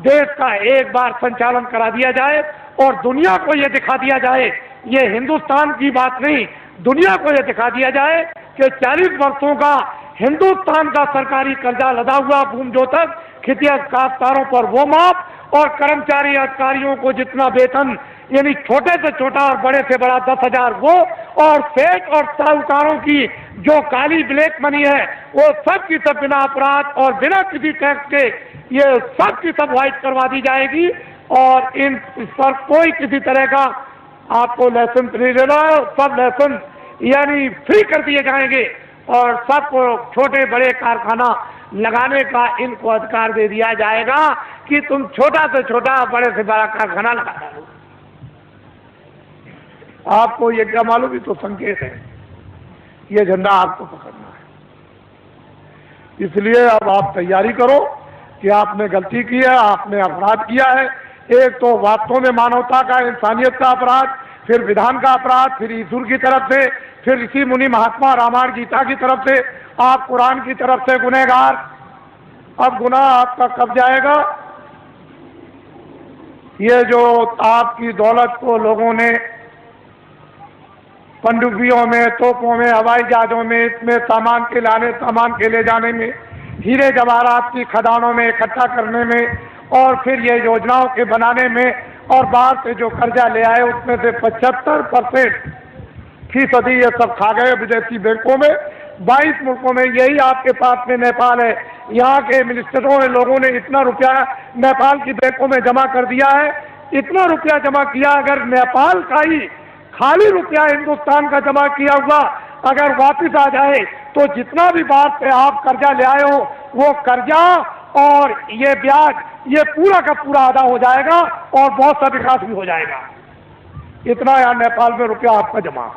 देश का एक बार संचालन करा दिया जाए और दुनिया को यह दिखा दिया जाए, ये हिंदुस्तान की बात नहीं, दुनिया को यह दिखा दिया जाए कि 40 वर्षों का हिंदुस्तान का सरकारी कर्जा लदा हुआ भूमि जोतक हितैषी काश्तकारों पर वो माफ, और कर्मचारी अधिकारियों को जितना वेतन, यानी छोटे से छोटा और बड़े से बड़ा 10,000 वो, और सेठ और साहूकारों की जो काली ब्लैक मनी है वो सब की सब बिना अपराध और बिना किसी टैक्स के ये सब की सब वाइट करवा दी जाएगी। और इन पर कोई किसी तरह का आपको लाइसेंस नहीं देना है, सब लाइसेंस यानी फ्री कर दिए जाएंगे, और सबको छोटे बड़े कारखाना लगाने का इनको अधिकार दे दिया जाएगा कि तुम छोटा से छोटा बड़े से बड़ा कारखाना लगा दो। आपको ये क्या मालूम, ही तो संकेत है, ये झंडा आपको पकड़ना है। इसलिए अब आप तैयारी करो कि आपने गलती की है, आपने अपराध किया है। एक तो वास्तव में मानवता का, इंसानियत का अपराध, फिर विधान का अपराध, फिर ईश्वर की तरफ से, फिर ऋषि मुनि महात्मा रामायण गीता की तरफ से, आप कुरान की तरफ से गुनहगार। अब गुनाह आपका कब जाएगा? ये जो आपकी दौलत को लोगों ने पनडुब्बियों में, तोपों में, हवाई जहाजों में, इसमें सामान के लाने, सामान के ले जाने में, हीरे जवाहरात की खदानों में इकट्ठा करने में, और फिर ये योजनाओं के बनाने में, और बाहर से जो कर्जा ले आए उसमें से 75% ये सब खा गए विदेशी बैंकों में। 22 मुल्कों में, यही आपके पास में नेपाल है, यहाँ के मिनिस्टरों ने, लोगों ने इतना रुपया नेपाल की बैंकों में जमा कर दिया है, इतना रुपया जमा किया, अगर नेपाल का ही खाली रुपया हिंदुस्तान का जमा किया हुआ अगर वापिस आ जाए तो जितना भी बात से आप कर्जा ले आए हो वो कर्जा और ये ब्याज ये पूरा का पूरा अदा हो जाएगा और बहुत सा विकास भी हो जाएगा। इतना यहाँ नेपाल में रुपया आपका जमा,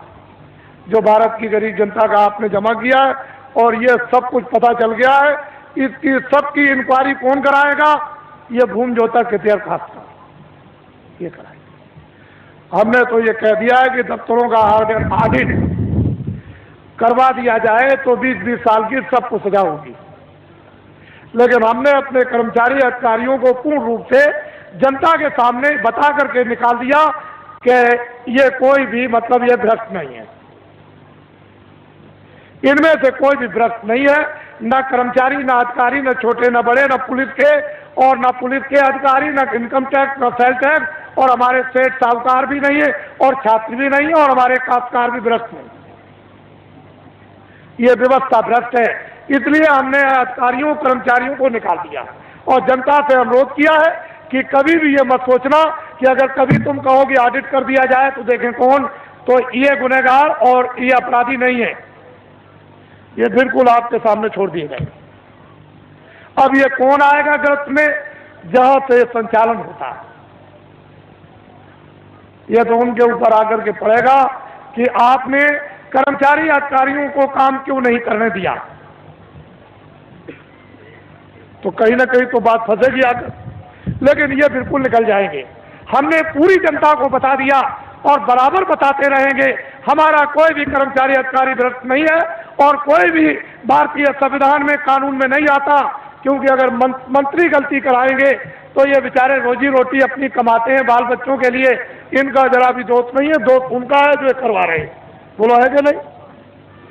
जो भारत की गरीब जनता का आपने जमा किया है, और ये सब कुछ पता चल गया है। इसकी सबकी इंक्वायरी कौन कराएगा? ये भूमि जोतक हितैषी काश्तकार ये कराएगा। हमने तो ये कह दिया है कि दफ्तरों का ऑडिट करवा दिया जाए तो 20-20 साल की सबको सजा होगी, लेकिन हमने अपने कर्मचारी अधिकारियों को पूर्ण रूप से जनता के सामने बता करके निकाल दिया कि ये कोई भी मतलब ये भ्रष्ट नहीं है, इनमें से कोई भी भ्रष्ट नहीं है, न कर्मचारी, न अधिकारी, न छोटे न बड़े, न पुलिस के और न पुलिस के अधिकारी, न इनकम टैक्स, न सेल टैक्स, और हमारे सेठ साहूकार भी नहीं है और छात्र भी नहीं है और हमारे काश्तकार भी भ्रष्ट नहीं। ये व्यवस्था भ्रष्ट है। इसलिए हमने अधिकारियों कर्मचारियों को निकाल दिया और जनता से अनुरोध किया है कि कभी भी ये मत सोचना कि अगर कभी तुम कहोगे ऑडिट कर दिया जाए तो देखें कौन, तो ये गुनहगार और ये अपराधी नहीं है, ये बिल्कुल आपके सामने छोड़ दिए गए। अब ये कौन आएगा गिरफ्त में, जहां से संचालन होता है, ये तो उनके ऊपर आकर के पड़ेगा कि आपने कर्मचारी अधिकारियों को काम क्यों नहीं करने दिया, तो कहीं ना कहीं तो बात फंसेगी आकर। लेकिन ये बिल्कुल निकल जाएंगे। हमने पूरी जनता को बता दिया और बराबर बताते रहेंगे, हमारा कोई भी कर्मचारी अधिकारी भ्रष्ट नहीं है और कोई भी भारतीय संविधान में कानून में नहीं आता, क्योंकि अगर मंत्री गलती कराएंगे तो ये बेचारे रोजी रोटी अपनी कमाते हैं बाल बच्चों के लिए, इनका जरा भी दोष नहीं है, दोष उनका है जो करवा रहे हैं। बोलो है कि नहीं?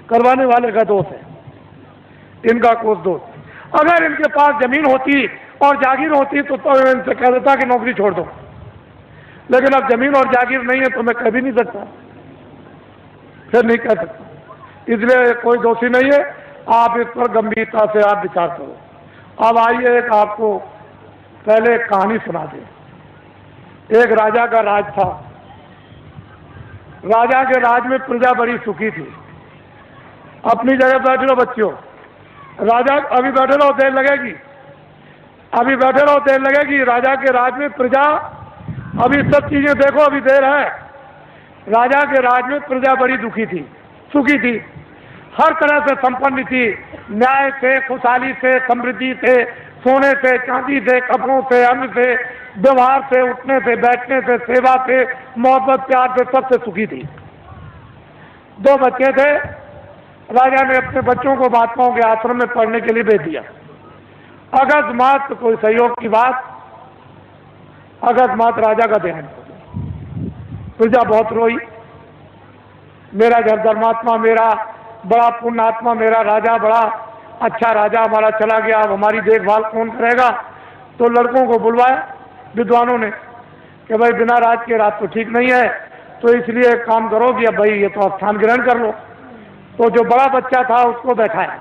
करवाने वाले का दोष है, इनका कोई दोष। अगर इनके पास जमीन होती और जागीर होती तो इनसे कह देता कि नौकरी छोड़ दो, लेकिन अब जमीन और जागीर नहीं है तो मैं कह भी नहीं सकता, फिर नहीं कह सकता। इसलिए कोई दोषी नहीं है, आप इस पर गंभीरता से आप विचार करो। अब आइए एक आपको पहले एक कहानी सुना दें। एक राजा का राज था, राजा के राज में प्रजा बड़ी सुखी थी। अपनी जगह बैठ लो बच्चों, राजा अभी बैठे रहो, देर लगेगी, अभी बैठे रहो, देर लगेगी। राजा के राज में प्रजा, अभी सब चीजें देखो, अभी देर है। राजा के राज में प्रजा बड़ी दुखी थी, सुखी थी, हर तरह से संपन्न थी, न्याय से, खुशहाली से, समृद्धि से, सोने से, चांदी से, कपड़ों से, अन्न से, व्यवहार से, उठने से, बैठने से, सेवा से, मोहब्बत प्यार से, सबसे सुखी थी। 2 बच्चे थे, राजा ने अपने बच्चों को महात्माओं के आश्रम में पढ़ने के लिए भेज दिया। अकस्मात कोई सहयोग की बात, अकस्मात राजा का देहांत हो गया। प्रजा बहुत रोई, मेरा धर्मात्मा, मेरा बड़ा पुण्यात्मा, मेरा राजा बड़ा अच्छा राजा हमारा चला गया, अब हमारी देखभाल कौन करेगा। तो लड़कों को बुलवाया विद्वानों ने कि भाई बिना राज के राज तो ठीक नहीं है, तो इसलिए एक काम करो कि अब भाई ये तो स्थान ग्रहण कर लो। तो जो बड़ा बच्चा था उसको बैठाया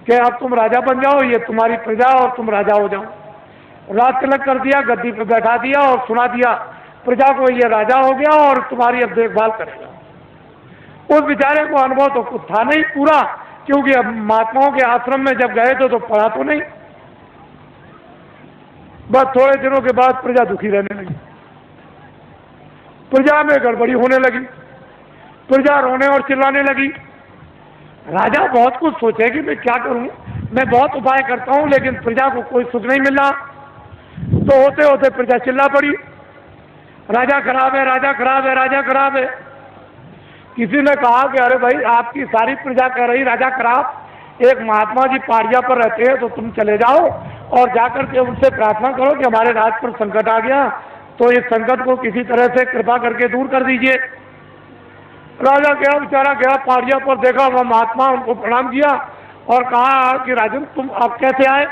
कि अब तुम राजा बन जाओ, ये तुम्हारी प्रजा और तुम राजा हो जाओ। राज तिलक कर दिया, गद्दी पे बैठा दिया और सुना दिया प्रजा को, ये राजा हो गया और तुम्हारी अब देखभाल करेगा। उस बेचारे को अनुभव तो कुछ था नहीं पूरा, क्योंकि अब महात्माओं के आश्रम में जब गए थे तो पढ़ा तो नहीं। बस थोड़े दिनों के बाद प्रजा दुखी रहने लगी, प्रजा में गड़बड़ी होने लगी, प्रजा रोने और चिल्लाने लगी। राजा बहुत कुछ सोचे कि मैं क्या करूं, मैं बहुत उपाय करता हूं लेकिन प्रजा को कोई सुख नहीं मिल रहा। तो होते होते प्रजा चिल्ला पड़ी, राजा खराब है, राजा खराब है, राजा खराब है। किसी ने कहा कि अरे भाई आपकी सारी प्रजा कह रही राजा खराब, एक महात्मा जी पहाड़िया पर रहते हैं तो तुम चले जाओ और जाकर के उनसे प्रार्थना करो कि हमारे राज पर संकट आ गया, तो इस संकट को किसी तरह से कृपा करके दूर कर दीजिए। राजा गया, बेचारा गया पहाड़िया पर, देखा वह महात्मा, उनको प्रणाम किया और कहा कि राजन तुम आप कैसे आए,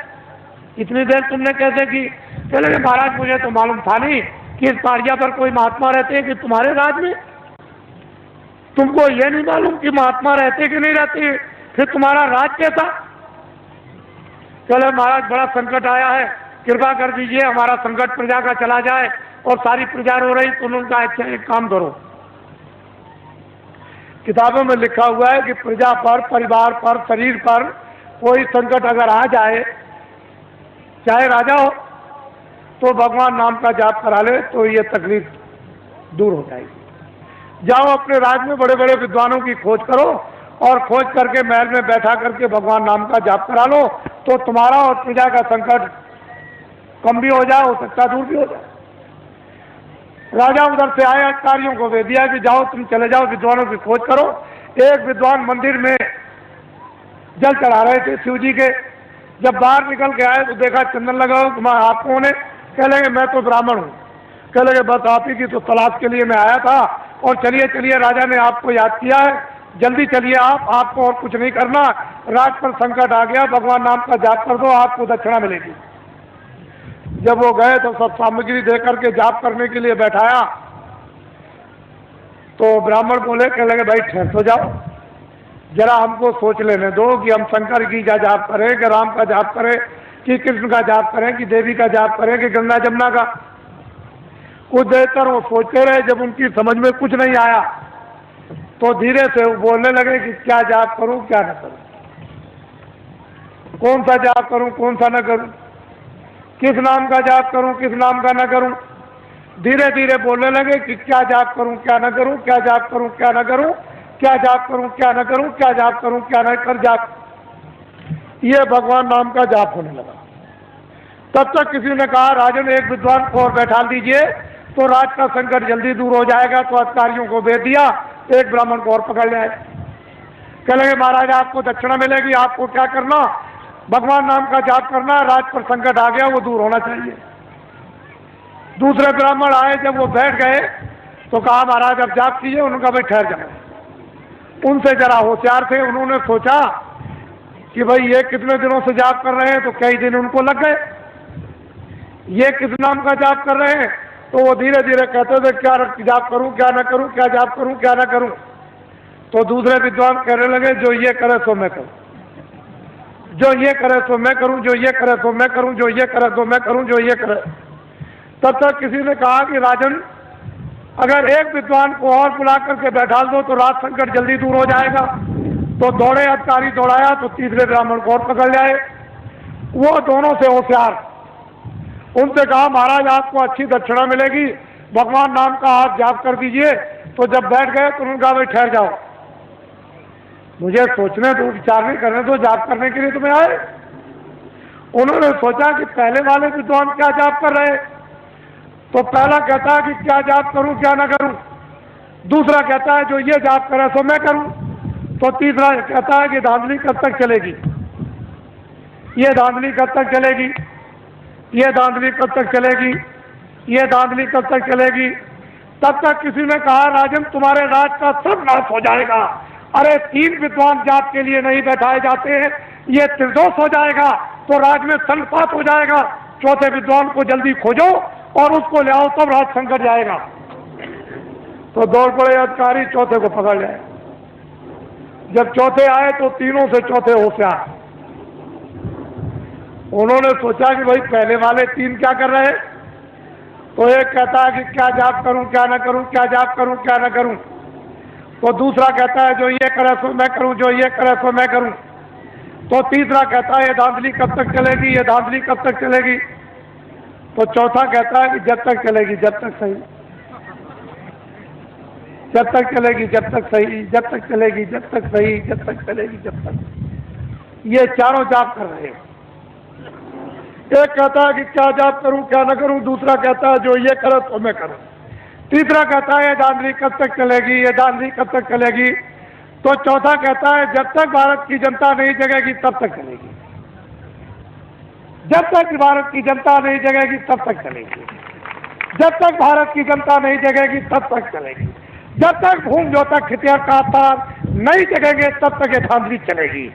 इतनी देर तुमने कैसे की? चले महाराज मुझे तो मालूम था नहीं कि इस पहाड़िया पर कोई महात्मा रहते हैं कि तुम्हारे राज में, तुमको ये नहीं मालूम कि महात्मा रहते कि नहीं रहते, फिर तुम्हारा राज कैसा? चले महाराज बड़ा संकट आया है, कृपा कर दीजिए हमारा संकट प्रजा का चला जाए। और सारी प्रजा रो रही, तो उन्होंने कहा अच्छा एक काम करो, किताबों में लिखा हुआ है कि प्रजा पर, परिवार पर, शरीर पर कोई संकट अगर आ जाए, चाहे राजा हो, तो भगवान नाम का जाप करा ले तो ये तकलीफ दूर हो जाएगी। जाओ अपने राज्य में बड़े बड़े विद्वानों की खोज करो और खोज करके महल में बैठा करके भगवान नाम का जाप करा लो, तो तुम्हारा और प्रजा का संकट कम भी हो जाए, हो सकता दूर भी हो जाए। राजा उधर से आए, अधिकारियों को दे दिया कि जाओ तुम चले जाओ विद्वानों की खोज करो। एक विद्वान मंदिर में जल चढ़ा रहे थे शिव जी के, जब बाहर निकल के आए तो देखा चंदन लगा हो, तुम्हारा आप कौन है? कह लगे मैं तो ब्राह्मण हूँ। कह लगे बस आप ही की तो तलाश के लिए मैं आया था, और चलिए चलिए राजा ने आपको याद किया है, जल्दी चलिए आपको और कुछ नहीं करना, राज पर संकट आ गया, भगवान नाम का जाप कर दो, आपको दक्षिणा मिलेगी। जब वो गए तो सब सामग्री दे करके जाप करने के लिए बैठाया, तो ब्राह्मण बोले, कह लगे भाई ठहर तो जाओ, जरा हमको सोच लेने दो कि हम शंकर की का जाप करें कि राम का जाप करें कि कृष्ण का जाप करें कि देवी का जाप करें कि गंगा जमुना का। कुछ देर तक वो सोचते रहे। जब उनकी समझ में कुछ नहीं आया तो धीरे से वो बोलने लगे कि क्या जाप करूं क्या न करूं, कौन सा जाप करूं कौन सा न करूं, किस नाम का जाप करूं किस नाम का न करूं। धीरे धीरे बोलने लगे कि क्या जाप करूं क्या न करूं, क्या जाप करूं क्या न करूं, क्या जाप करूं क्या न करूं, क्या जाप करूं क्या न कर जाप। ये भगवान नाम का जाप होने लगा। तब तक किसी ने कहा राजन एक विद्वान को और बैठा दीजिए तो राज का संकट जल्दी दूर हो जाएगा। तो अधिकारियों को भेज दिया, एक ब्राह्मण को और पकड़ लाए। कह लगे महाराज आपको दक्षिणा मिलेगी, आपको क्या करना, भगवान नाम का जाप करना, राज पर संकट आ गया वो दूर होना चाहिए। दूसरे ब्राह्मण आए, जब वो बैठ गए तो कहा महाराज अब जाप कीजिए। उनका भाई ठहर जाओ। उनसे जरा होशियार थे, उन्होंने सोचा कि भाई ये कितने दिनों से जाप कर रहे हैं, तो कई दिन उनको लग गए। ये किस नाम का जाप कर रहे हैं, तो वो धीरे धीरे कहते थे क्या जाप करूं क्या ना करूं, क्या जाप करूं क्या ना करूं। तो दूसरे विद्वान कहने लगे जो ये करे सो मैं करूं, जो ये करे सो मैं करूं, जो ये करे सो मैं करूं, जो ये करे सो मैं करूं, जो ये करे। तब तक किसी ने कहा कि राजन अगर एक विद्वान को और बुला करके बैठा दो तो राज संकट जल्दी दूर हो जाएगा। तो दौड़े अधिकारी दौड़ाया तो तीसरे ब्राह्मण को और पकड़ जाए। वो दोनों से होशियार, उनसे कहा महाराज आपको अच्छी दक्षिणा मिलेगी, भगवान नाम का आप जाप कर दीजिए। तो जब बैठ गए तो उन्होंने कहा भाई ठहर जाओ, मुझे सोचने दो, विचारने करने दो, जाप करने के लिए तुम्हें आए। उन्होंने सोचा कि पहले वाले विद्वान क्या जाप कर रहे, तो पहला कहता है कि क्या जाप करूं क्या ना करूं, दूसरा कहता है जो ये जाप करे सो मैं करूं, तो तीसरा कहता है कि धांधली कब तक चलेगी, ये धांधली कब तक चलेगी, ये धांधली कब तक चलेगी, ये धांधली कब तक चलेगी। तब तक किसी ने कहा राजन तुम्हारे राज का सब नाश हो जाएगा। अरे 3 विद्वान जाप के लिए नहीं बैठाए जाते हैं, ये त्रिदोष हो जाएगा तो राज में संपात हो जाएगा। चौथे विद्वान को जल्दी खोजो और उसको ले आओ, तब राज संकट जाएगा। तो दौड़ पड़े अधिकारी, चौथे को पकड़ लाए। जब चौथे आए तो तीनों से चौथे होशियार। उन्होंने सोचा कि भाई पहले वाले 3 क्या कर रहे हैं, तो एक कहता है कि क्या जाप करूं क्या ना करूं, क्या जाप करूं क्या ना करूं। तो दूसरा कहता है जो ये करे सो मैं करूं, जो ये करे सो मैं करूं। तो तीसरा कहता है ये धांधली कब तक चलेगी, ये धांधली कब तक चलेगी। तो चौथा कहता है कि जब तक चलेगी जब तक सही, जब तक चलेगी जब तक सही, जब तक चलेगी जब तक सही, जब तक चलेगी जब तक। ये चारों जाप कर रहे हैं। एक कहता है कि क्या जाप करूं क्या ना करूं, दूसरा कहता है जो ये करे तो मैं करूं, तीसरा कहता है ये धांधली कब तक चलेगी, ये धांधली कब तक चलेगी। तो चौथा कहता है जब तक भारत की जनता नहीं जगेगी तब तक चलेगी, जब तक भारत की जनता नहीं जगेगी तब तक चलेगी, जब तक भारत की जनता नहीं जगेगी तब तक चलेगी, जब तक भूम जो तक खितिया का तार नहीं जगेंगे तब तक ये धांधली चलेगी।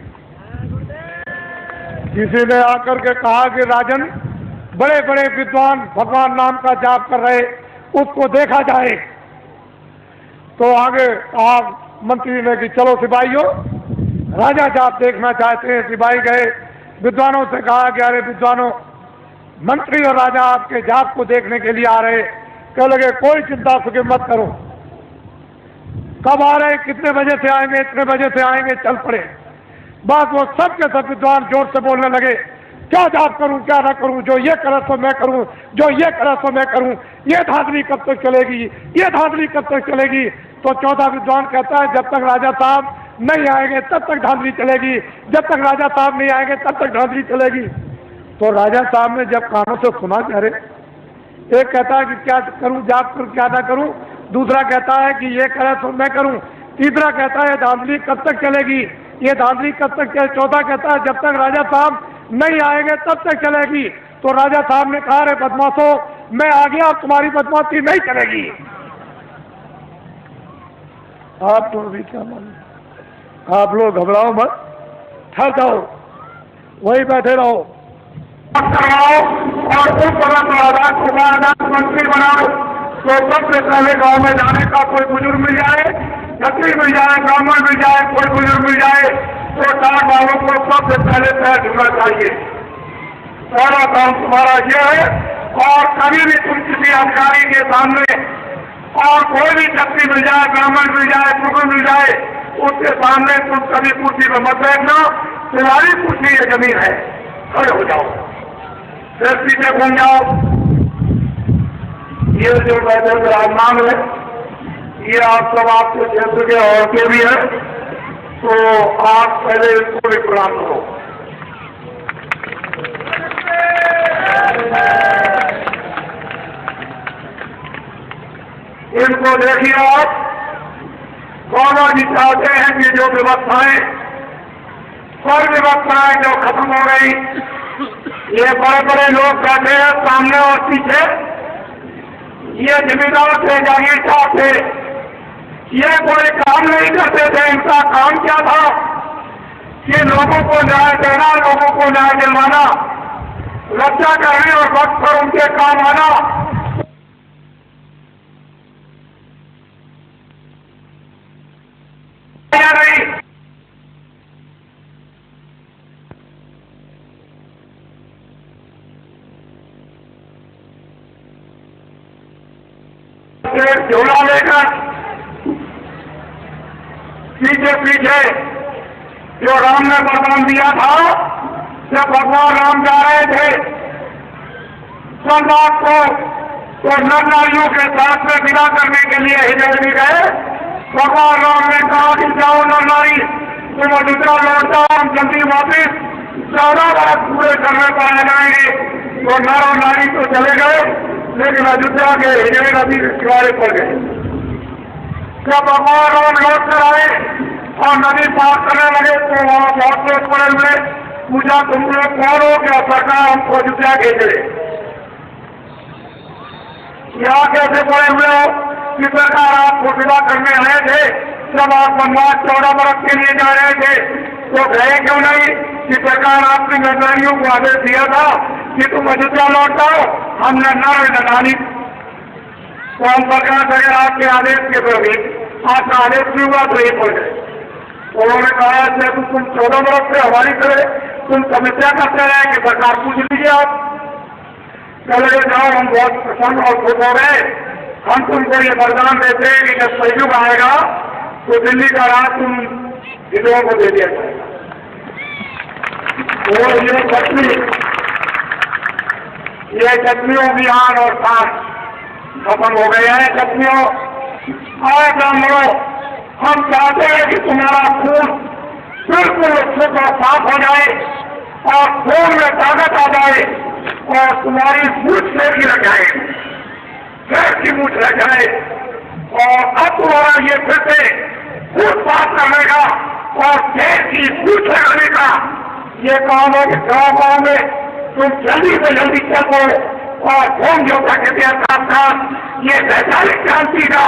किसी ने आकर के कहा कि राजन बड़े बड़े विद्वान भगवान नाम का जाप कर रहे, उसको देखा जाए। तो आगे कहा मंत्री ने कि चलो सिपाहियों, राजा जाप देखना चाहते हैं। सिपाही गए, विद्वानों से कहा कि अरे विद्वानों, मंत्री और राजा आपके जाप को देखने के लिए आ रहे। कह लगे कोई चिंता फिक्र मत करो, कब आ रहे, कितने बजे से आएंगे, इतने बजे से आएंगे, चल पड़े। बस वो सब के सब विद्वान जोर से बोलने लगे क्या जाप करूं क्या ना करूं, जो ये करे तो मैं करूं, जो ये करे तो मैं करूं, ये धांधली कब तक चलेगी, ये धांधली कब तक चलेगी। तो चौथा विद्वान कहता है जब तक राजा साहब नहीं आएंगे तब तक धांधली चलेगी, जब तक राजा साहब नहीं आएंगे तब तक धांधली चलेगी। तो राजा साहब ने जब कानों से सुना कि अरे, एक कहता है कि क्या करूं जाप करूं क्या ना करूं, दूसरा कहता है कि ये करे तो मैं करूं, तीसरा कहता है धांधली कब तक चलेगी, ये धांधली कब तक चले, चौथा कहता है जब तक राजा साहब नहीं आएंगे तब तक चलेगी। तो राजा साहब ने कहा अरे बदमाशो, मैं आ गया, अब तुम्हारी बदमाशी नहीं चलेगी। आप तो अभी क्या मालूम, आप लोग घबराओ मत, ठहर जाओ, वही बैठे रहो और उस मंत्री बनाओ। तो सबसे पहले गांव में जाने का कोई बुजुर्ग मिल जाए छत्री मिल जाए, ब्राह्मण मिल जाए, कोई बुजुर्ग मिल जाए तो डाक वालों को सबसे पहले पैर छूना चाहिए। पहला काम तुम्हारा यह है। और कभी भी तुम किसी अधिकारी के सामने और कोई भी छत्री मिल जाए, ब्राह्मण मिल जाए, बुजुर्ग मिल जाए, उसके सामने तुम कभी कुर्सी पर मत बैठना। तुम्हारी कुर्सी ये जमीन है, खड़े हो जाओ, फिर पीछे घूम जाओ। ये जो बैठे विराजमान है, ये आप सब आपके क्षेत्र के औरतें भी हैं, तो आप पहले इसको भी प्रणाम करो। इनको देखिए आप, बाबा जी चाहते हैं कि जो व्यवस्थाएं, सब व्यवस्थाएं जो खत्म हो गई, ये बड़े बड़े लोग बैठे हैं सामने और पीछे, ये जमींदार थे, जागीरदार थे, ये कोई काम नहीं करते थे। इनका काम क्या था कि लोगों को न्याय देना, लोगों को न्याय दिलवाना, रक्षा करने और वक्त पर उनके काम आना। नहीं, झोला लेकर पीछे पीछे जो राम ने वरदान दिया था, जब भगवान राम जा रहे थे सोमनाथ को, तो नर नारियों के साथ में विदा करने के लिए हिजर भी गए। भगवान राम ने कहा कि जाओ नर नारी, तुम अयोध्या लौट जाओ, हम जल्दी वापिस 14 वर्ष पूरे करने पर आ जाएंगे। तो नर और नारी तो चले गए, लेकिन अयोध्या के हिजर नदी के किनारे पड़ गए। जब भगवान राम लौट कर आए और नदी पार करने लगे तो वहां बहुत लोग पड़े हुए, पूछा तुम लोग कौन हो, क्या सरकार हमको अयोध्या भेज रहे, यहाँ कैसे पड़े हुए हो कि सरकार आपको विदा करने आए थे, जब आप वनवास 14 वर्ष के लिए जा रहे थे तो गए क्यों नहीं? कि सरकार आपने नरनारियों को आदेश दिया था कि तुम अयोध्या लौट आओ, हमने नर नारी तो हम सरकार से अगर आपके आदेश के विपरीत आपका आदेश भी हुआ तो ये पड़ गए। उन्होंने कहा जब तुम 14 वर्ष से हमारी तरह तुम समस्या करते रहे कि सरकार पूछ लीजिए आप, चले जाओ, हम बहुत प्रसन्न और खुश हो गए। हम तुमको ये वरदान देते हैं कि जब सहयोग आएगा तो दिल्ली का राज तुम विधवा को दे दिया जाएगा। तो ये छत्रियों की आन और शान खत्म हो गए हैं। छत्रियों आए ब्राह्मणों, हम चाहते हैं कि तुम्हारा खून बिल्कुल शुद्ध और साफ हो जाए और खून में ताकत आ जाए और तुम्हारी मूछ से भी रह जाए, पैर की मूछ रह जाए। और अब तुम्हारा ये फिर से खून साफ करने का और पैर की मूछ लगाने का ये काम है कि गाँव में तुम जल्दी से जल्दी चलो और होम योगा के साथ साथ ये वैचारिक क्रांति का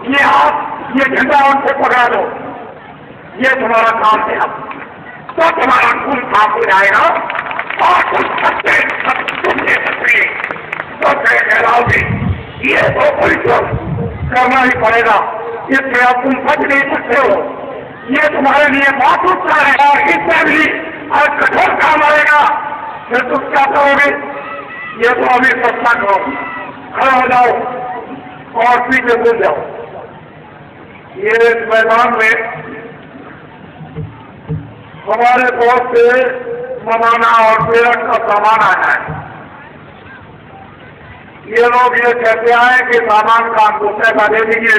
ये आप ये झंडा उनको पकड़ा दो, ये तुम्हारा काम है। अब तो तुम्हारा खून साफ हो जाएगा और तुम सच्चे तुमने सच्चे तो कहलाओगे। ये तो परिश्रम करना ही पड़ेगा, इसमें अब तुम बच नहीं सकते हो। ये तुम्हारे लिए बहुत उत्साह है और इसमें भी और कठोर काम आएगा, फिर तुम क्या करोगे? ये तो अभी सस्ता करो, खड़ा हो जाओ और पीछे घूम जाओ। ये इस मैदान में हमारे बहुत से मनाना और प्रेरक का सामान आया है। ये लोग ये कहते आए कि सामान का हमको पैसा दे दीजिए,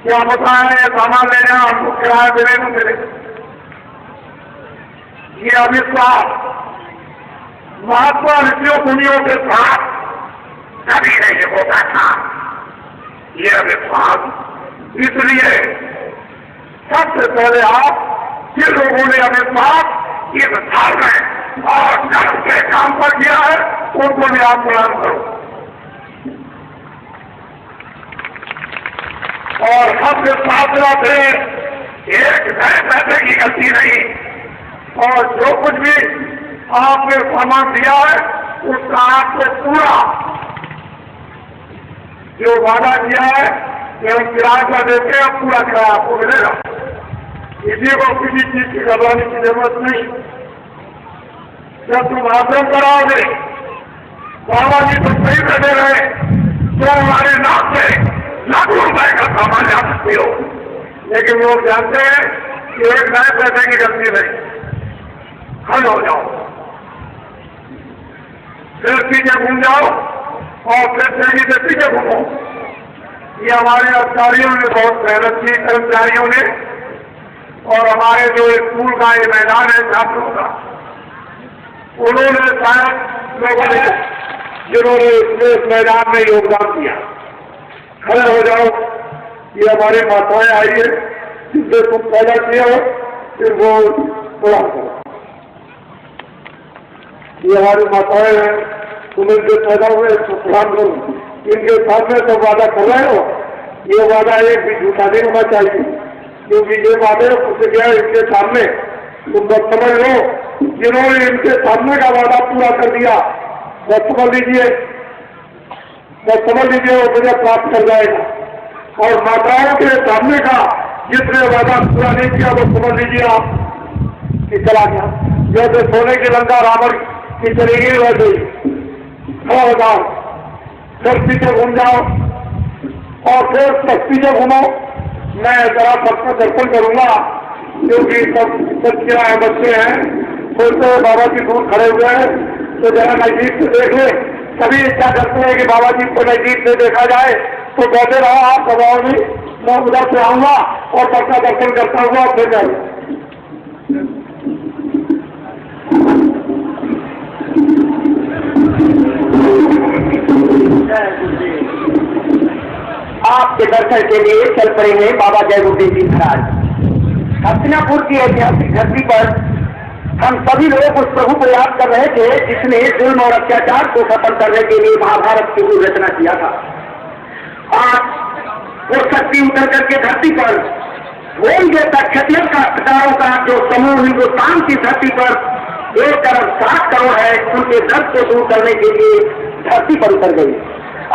क्या बताएं ये सामान लेने हमको किराया देने को मिले। ये अविश्वास महात्मा ऋषियों मुनियों के साथ कभी नहीं होता था। ये अविश्वास इसलिए सबसे पहले आप जिन लोगों ने अविश्वास ये विचार में और कर्म के काम पर किया है उनको भी आप प्रणाम करो। और सब विश्वास से एक पैसे की गलती नहीं, और जो कुछ भी आपने सामान दिया है उसका आपको पूरा जो वादा किया है कि हम किराए पर देते हैं, पूरा किराया आपको मिलेगा। किसी को किसी चीज की घबराने की जरूरत नहीं। जब तुम आश्रम कराओगे, बाबा जी तो सही बैठे रहे, तो हमारे नाम से लाखों रुपए का सामान ला सकते हो। लेकिन लोग जानते हैं कि एक नए पैसे की गलती नहीं, हल हो जाओ, फिर पीछे घूम जाओ और फिर तेजी से पीछे घूमो। ये हमारे अधिकारियों ने बहुत मेहनत की, कर्मचारियों ने, और हमारे जो स्कूल का ये मैदान है छात्रों का, उन्होंने शायद लोगों ने जिन्होंने इस मैदान में योगदान दिया। खड़े हो जाओ, ये हमारी माताएं आई है जिनसे तुम पैदा किए हो, फिर वो प्रणाम करो। ये हमारी माताएं हैं, तुम इनसे पैदा हुए तो प्रणाम करो। इनके सामने तो वादा कर रहे हो, ये वादा एक भी झूठा नहीं होना चाहिए, क्योंकि ये वादे कुछ गया इनके सामने तुम बस समझ लो, जिन्होंने इनके सामने का वादा पूरा कर दिया बस समझ लीजिए, वो मुझे प्राप्त कर जाएगा। और माताओं के सामने का जिसने वादा पूरा नहीं किया वो समझ लीजिए आप कि चला गया। जैसे सोने की लंका रावण की चली गई वैसे ही खड़ा हो जाओ, फिर पीछे घूम जाओ और फिर पीछे घूमो। मैं जरा सबका दर्शन करूंगा, क्योंकि सब बच्चियां हैं, बच्चे हैं, सोचते हैं बाबा जी दूर खड़े हुए हैं तो जरा नजदीक से देख ले। सभी इच्छा करते हैं कि बाबा जी को नजदीक से देखा जाए, तो बैठे रहो आप दबाओ नहीं, मैं उधर से आऊंगा और सबका दर्शन करता हुआ फिर जाऊंगा। आपके दर्शन के लिए चल पड़े हैं बाबा जय गुरुदेव जी महाराज। हस्तिनापुर की ऐतिहासिक धरती पर हम सभी लोग उस प्रभु को याद कर रहे थे जिसने जुल्म और अत्याचार को खत्म करने के लिए महाभारत की रचना किया था। आज वो शक्ति उतर करके धरती पर होम जैसा क्षत्रिय काश्तकारों का जो समूह हिंदुस्तान की धरती पर 1.7 करोड़ है, उनके दर्द को दूर करने के लिए धरती पर उतर गई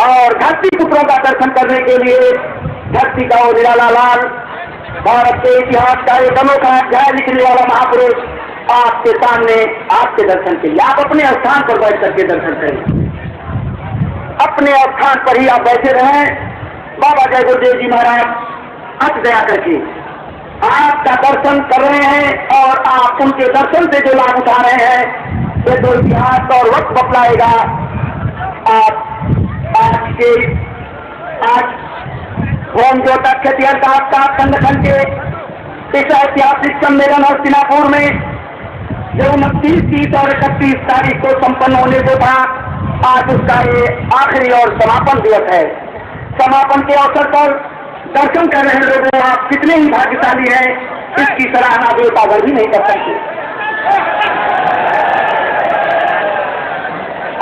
और धरती पुत्रों का दर्शन करने के लिए धरती का निराला लाल, भारत के इतिहास का एक अनोखा अध्याय लिखने वाला महापुरुष आपके सामने आपके दर्शन के लिए। आप अपने स्थान पर बैठ करके दर्शन करें, अपने स्थान पर ही आप बैठे रहें। बाबा जय गुरुदेव जी महाराज अच दया करके आपका दर्शन कर रहे हैं और आप उनके दर्शन से जो लाभ उठा रहे हैं ये तो इतिहास और वक्त बतलाएगा। आप आज होम ज्योता क्षत्रिय का संगठन के इस ऐतिहासिक सम्मेलन हस्तिनापुर में जो 29, 30 और 31 तारीख को संपन्न होने को था, आज उसका ये आखिरी और समापन दिवस है। समापन के अवसर पर दर्शन कर रहे लोगों, आप कितने ही भाग्यशाली हैं, इसकी सराहना देवतागर भी नहीं कर सकते।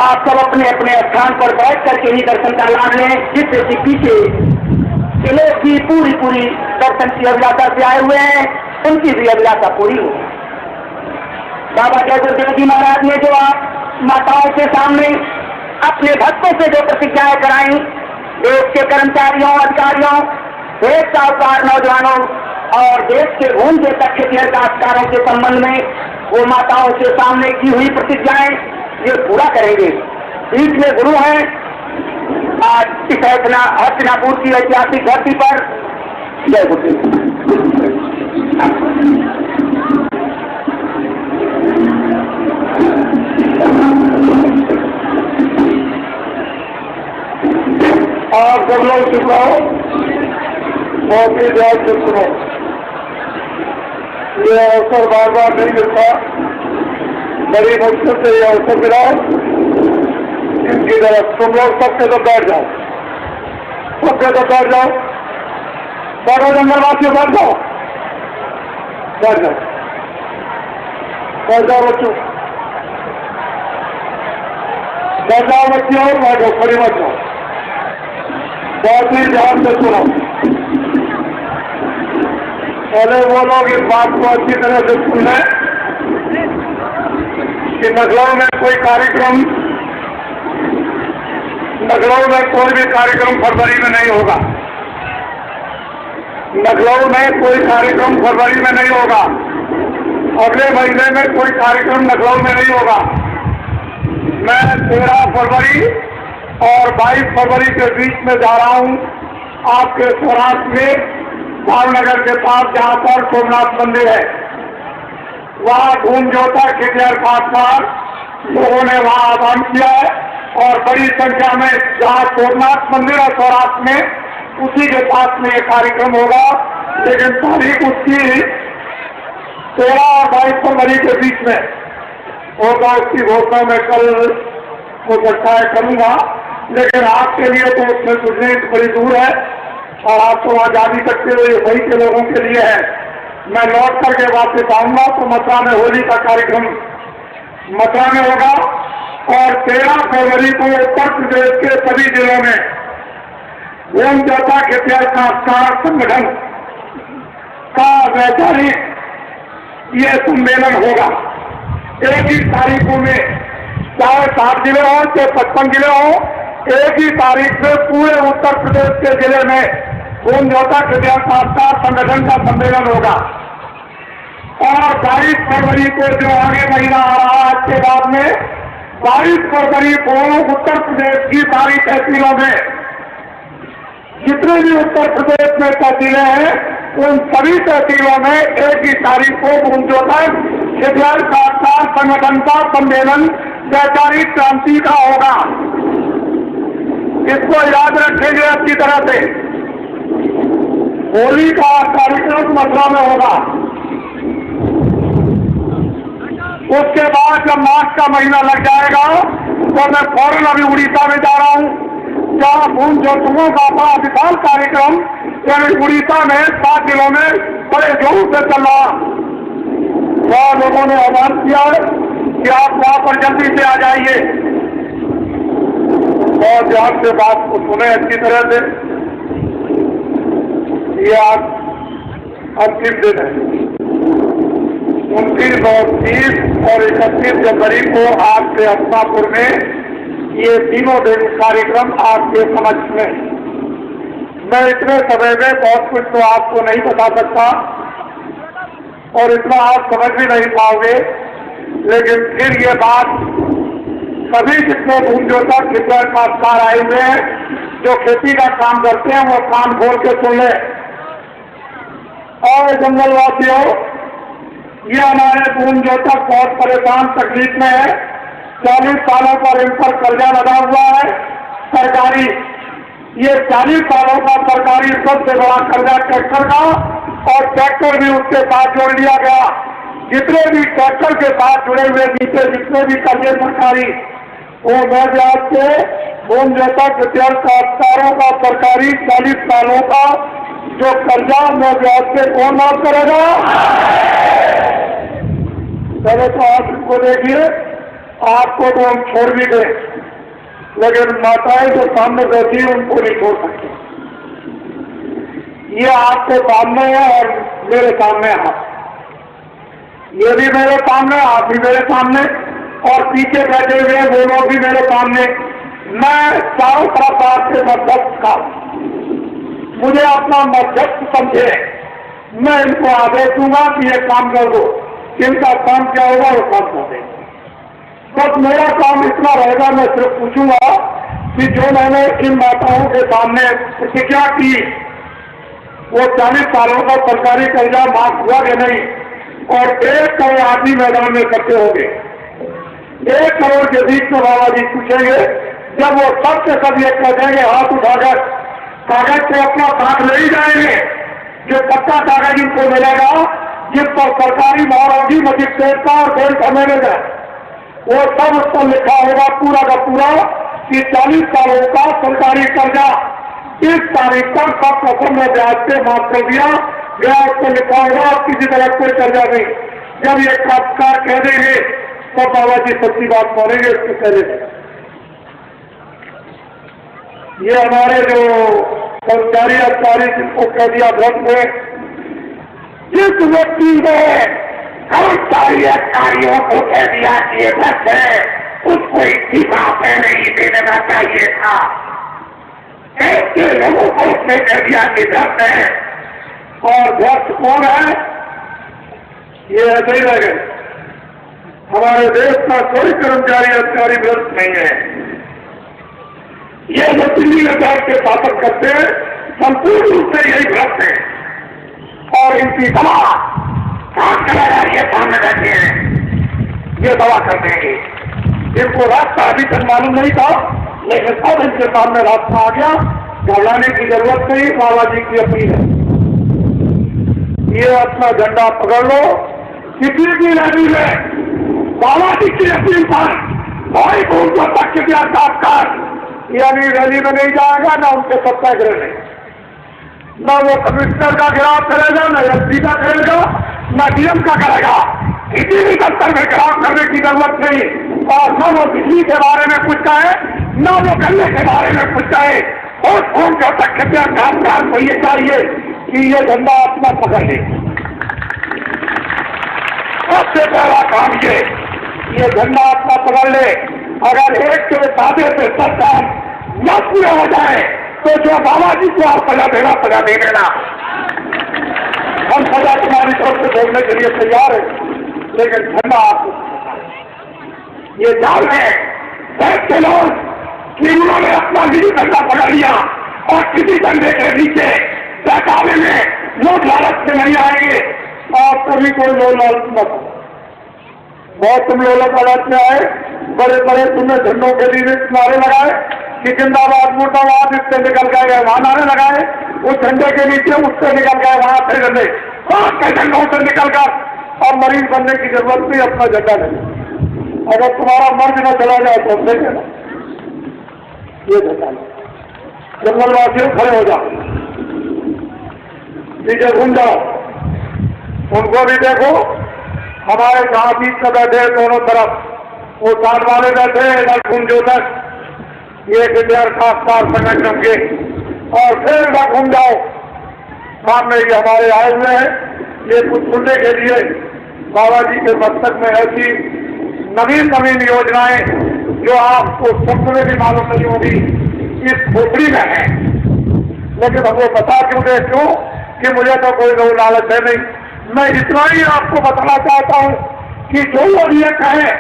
आप सब अपने अपने स्थान पर बैठ करके ही दर्शन का लाभ लें, जिससे कि पीछे के लोग भी पूरी दर्शन की अभिलाषा से आए हुए हैं, उनकी भी अभिलाषा पूरी हो। बाबा जय गुरुदेव जी महाराज ने जो आप माताओं के सामने अपने भक्तों से जो प्रतिज्ञाएं कराई, देश के कर्मचारियों, अधिकारियों, देश साहूकार, नौजवानों और देश के भूमि के तक्षत्रिय काश्तकारों के संबंध में वो माताओं के सामने की हुई प्रतिज्ञाएं ये पूरा करेंगे। बीच में गुरु हैं, आज इस हस्तिनापुर की ऐतिहासिक धरती पर। जय गुरुदेव। आप सब लोग चुप रहो, बहुत ही ध्यान से सुनो। ये अवसर बार बार नहीं मिलता, बड़ी मुश्किल से ये अवसर मिला। इनकी तरफ तुम लोग सबके तो बैठ जाओ, सबके तो बैठ जाओ, सारा जंगलवासियों बैठ जाओ, बैठ जाओ, बैठ जाओ बच्चों, बैठ जाओ बच्चियों, बैठो, खड़ी मत जाओ, बहुत ही ध्यान से सुनो। पहले वो लोग इस बात को अच्छी तरह से सुन लें कि लखनऊ में कोई कार्यक्रम फरवरी में नहीं होगा। लखनऊ में कोई कार्यक्रम फरवरी में नहीं होगा, अगले महीने में कोई कार्यक्रम लखनऊ में नहीं होगा। मैं 13 फरवरी और 22 फरवरी के बीच में जा रहा हूँ आपके सौराष्ट्र में भावनगर के पास, जहाँ पर सोमनाथ मंदिर है। वहाँ धूम जोता खिटियार खासमार लोगों ने वहाँ आह्वान किया है और बड़ी संख्या में जहाँ सोमनाथ मंदिर है सौराष्ट्र में, उसी के पास में ये कार्यक्रम होगा। लेकिन तारीख उसकी 13 और 22 फरवरी के बीच में होगा। उसकी घोषणा मैं कल हो सकता है करूँगा, लेकिन आपके लिए तो उसमें सुनने बड़ी दूर है और आप तो आजादी करते हुए वही के लोगों के लिए है। मैं लौट करके वापस आऊंगा तो मथुरा में होली का कार्यक्रम मथुरा में होगा और 13 फरवरी को उत्तर प्रदेश के सभी जिलों में धूम जोता खिटियार खासमार संगठन का वैचारिक ये सम्मेलन होगा। एक ही तारीखों में, चाहे 7 जिले हों चाहे 55 जिले हों, एक ही तारीख में पूरे उत्तर प्रदेश के जिले में धूम जोता खिटियार खासमार संगठन का सम्मेलन होगा। और 22 फरवरी को जो आगे महीना आ रहा है आज के बाद में, 22 फरवरी को उत्तर प्रदेश की सारी तहसीलों में, जितने भी उत्तर प्रदेश में तहसीलें हैं, उन सभी तहसीलों में एक ही तारीख को धूम जोता खिटियार खासमार संगठन का सम्मेलन वैचारिक क्रांति का होगा। इसको याद रखेंगे अच्छी तरह से। होली का कार्यक्रम मथुरा में होगा। उसके बाद जब मार्च का महीना लग जाएगा तो मैं फौरन अभी उड़ीसा में जा रहा हूँ, जहाँ धूम जोतुओं का बड़ा विशाल कार्यक्रम यानी उड़ीसा में 7 जिलों में बड़े जोर से चल रहा। वहाँ लोगों ने आह्वान किया है कि आप वहाँ पर जल्दी से आ जाइए और ध्यान से बात को सुने अच्छी तरह से। ये आज अंतिम दिन है। 29 और 30 और 31 जनवरी को आपके हस्तापुर में ये तीनों दिन कार्यक्रम आपके समक्ष में। मैं इतने समय में बहुत कुछ तो आपको नहीं बता सकता और इतना आप समझ भी नहीं पाओगे, लेकिन फिर ये बात सभी जितने धूम जोता खिटियार खासमार आए हुए हैं जो खेती का काम करते हैं वो कान खोल के सुन ले। और जंगलवासियों, ये हमारे धूम जोता बहुत परेशान तकलीफ में है। 40 सालों पर इन पर कर्जा लगा हुआ है सरकारी। ये 40 सालों का सरकारी सबसे बड़ा कर्जा ट्रैक्टर का, और ट्रैक्टर भी उसके साथ जोड़ लिया गया। जितने भी ट्रैक्टर के साथ जुड़े हुए नीचे जितने भी कर्जे सरकारी, वो मैं ब्याज से धूम जोता खिटियार खासमारों का सरकारी 40 सालों का जो कर्जा मैं ब्याज से कौन माफ करेगा? पहले तो आप इसको देखिए, आपको तो हम छोड़ भी गए, लेकिन माताएं जो सामने बैठी है उनको नहीं छोड़ सकते। ये आपके सामने है और मेरे सामने आप, ये भी मेरे सामने, आप भी मेरे सामने, और पीछे बैठे हुए वो लोग भी मेरे सामने। मैं चारों तरफ आपके मध्यस्थ का, मुझे अपना मध्यस्थ समझे। मैं इनको आदेश दूंगा कि ये काम कर दो, इनका काम क्या होगा वो काम कर देंगे। बस मेरा काम इतना रहेगा, मैं सिर्फ पूछूंगा कि जो मैंने इन माताओं के सामने प्रतिज्ञा की वो 40 सालों का सरकारी कर्जा माफ हुआ कि नहीं, और 1 करोड़ आदमी मैदान में इकट्ठे होंगे। 1 करोड़ के बीच में बाबा जी पूछेंगे, जब वो सब के सब ये कह देंगे हाथ उठाकर कागज को अपना साथ ले ही जाएंगे, जो पक्का कागज इनको मिलेगा जिस पर सरकारी मोहर होगी मजिस्ट्रेट का और जेल का मैनेजर, वो सब उस पर लिखा होगा पूरा का पूरा कि 40 सालों का सरकारी कर्जा इस तारीख पर सब कसम में ब्याज से माफ कर दिया गया। उस पर लिखा होगा आप किसी तरह कोई कर्जा नहीं। जब ये खासकार कह देंगे तो बाबा जी सच्ची बात मानेंगे इसके पहले। ये हमारे जो कर्मचारी अधिकारी जिनको कह दिया भ्रष्ट है, जिस व्यक्ति ने कर्मचारी अधिकारियों को कह दिया कि ये भ्रष्ट है, उसको इस्तीफा नहीं देना चाहिए था। ऐसे लोगों को उसने कह दिया कि भ्रष्ट है, और अध्यक्ष कौन है? ये ऐसे ही रह गए। हमारे देश का कोई कर्मचारी अधिकारी भ्रष्ट नहीं है। ये जो दिल्ली में बैठ के शासन करते हैं संपूर्ण रूप से यही भ्रष्ट है और इनकी दवा काम चला जा रही है, सामने बैठे हैं, ये दवा कर देंगे। इनको रास्ता अभी तक मालूम नहीं था, लेकिन अब इनके सामने रास्ता आ गया। घबराने की जरूरत नहीं, बाबा जी की अपील है। ये अपना झंडा पकड़ लो, किसी भी रैली में बाबा जी की अपील पर भाई को उनको तक साक्षात्कार, यानी रैली में नहीं जाएगा, ना उनके सत्याग्रह में, ना वो कमिश्नर का गिराव करेगा, ना एसपी का करेगा, ना डीएम का करेगा। किसी भी दफ्तर में गिराव करने की जरूरत नहीं, और न वो बिजली के बारे में कुछ कहे, न वो गन्ने के बारे में कुछ कहे। और कौन का तख्तिया कामकाज को ये चाहिए कि ये झंडा अपना पकड़ ले। सबसे पहला काम ये झंडा अपना पकड़ ले। अगर एक के दादे से सब काम न पूरे हो जाए तो जो बाबा जी को आप सजा दे देना। हम सजा तुम्हारी तरफ से बोलने के लिए तैयार है, लेकिन झंडा आपको ये जान है ऐसे लोग कि उन्होंने अपना निजी झंडा पकड़ लिया और किसी झंडे के नीचे बहकावे में लोग लालच से नहीं आएंगे। और कभी कोई लोग लालच मत, बहुत तुम लोग लालच में आए, बड़े बड़े तुमने झंडों के लिए नारे लगाए कि जिंदाबाद मुर्दाबाद, इससे निकल गए वहां नारे लगाए, उस झंडे के नीचे उससे निकल गए वहां थे झंडे, के झंडों से निकल कर और मरीज बनने की जरूरत नहीं, अपना झंडा नहीं। अगर तुम्हारा मर्ज न चला जाए तो दे देना, ये झंडा जंगलवासियों खड़े हो जाओ, नीचे घूम जाओ, उनको भी देखो। हमारे जहां बीच में बैठे दोनों तरफ, वो साथ वाले बैठे इधर घूमो तक, ये किधर खासदार संगठन के, और फिर इधर घूम जाओ। सामने ये हमारे आए हुए हैं, ये कुछ सुनने के लिए बाबा जी के मस्तक में ऐसी नवीन नवीन योजनाएं जो आपको सुनने में भी मालूम नहीं होगी, इस खोपड़ी में है। लेकिन हम वो बता क्यों दे, क्यों कि मुझे तो कोई लोग लालच है नहीं। मैं इतना ही आपको बताना चाहता हूं कि जो लोग ये कहें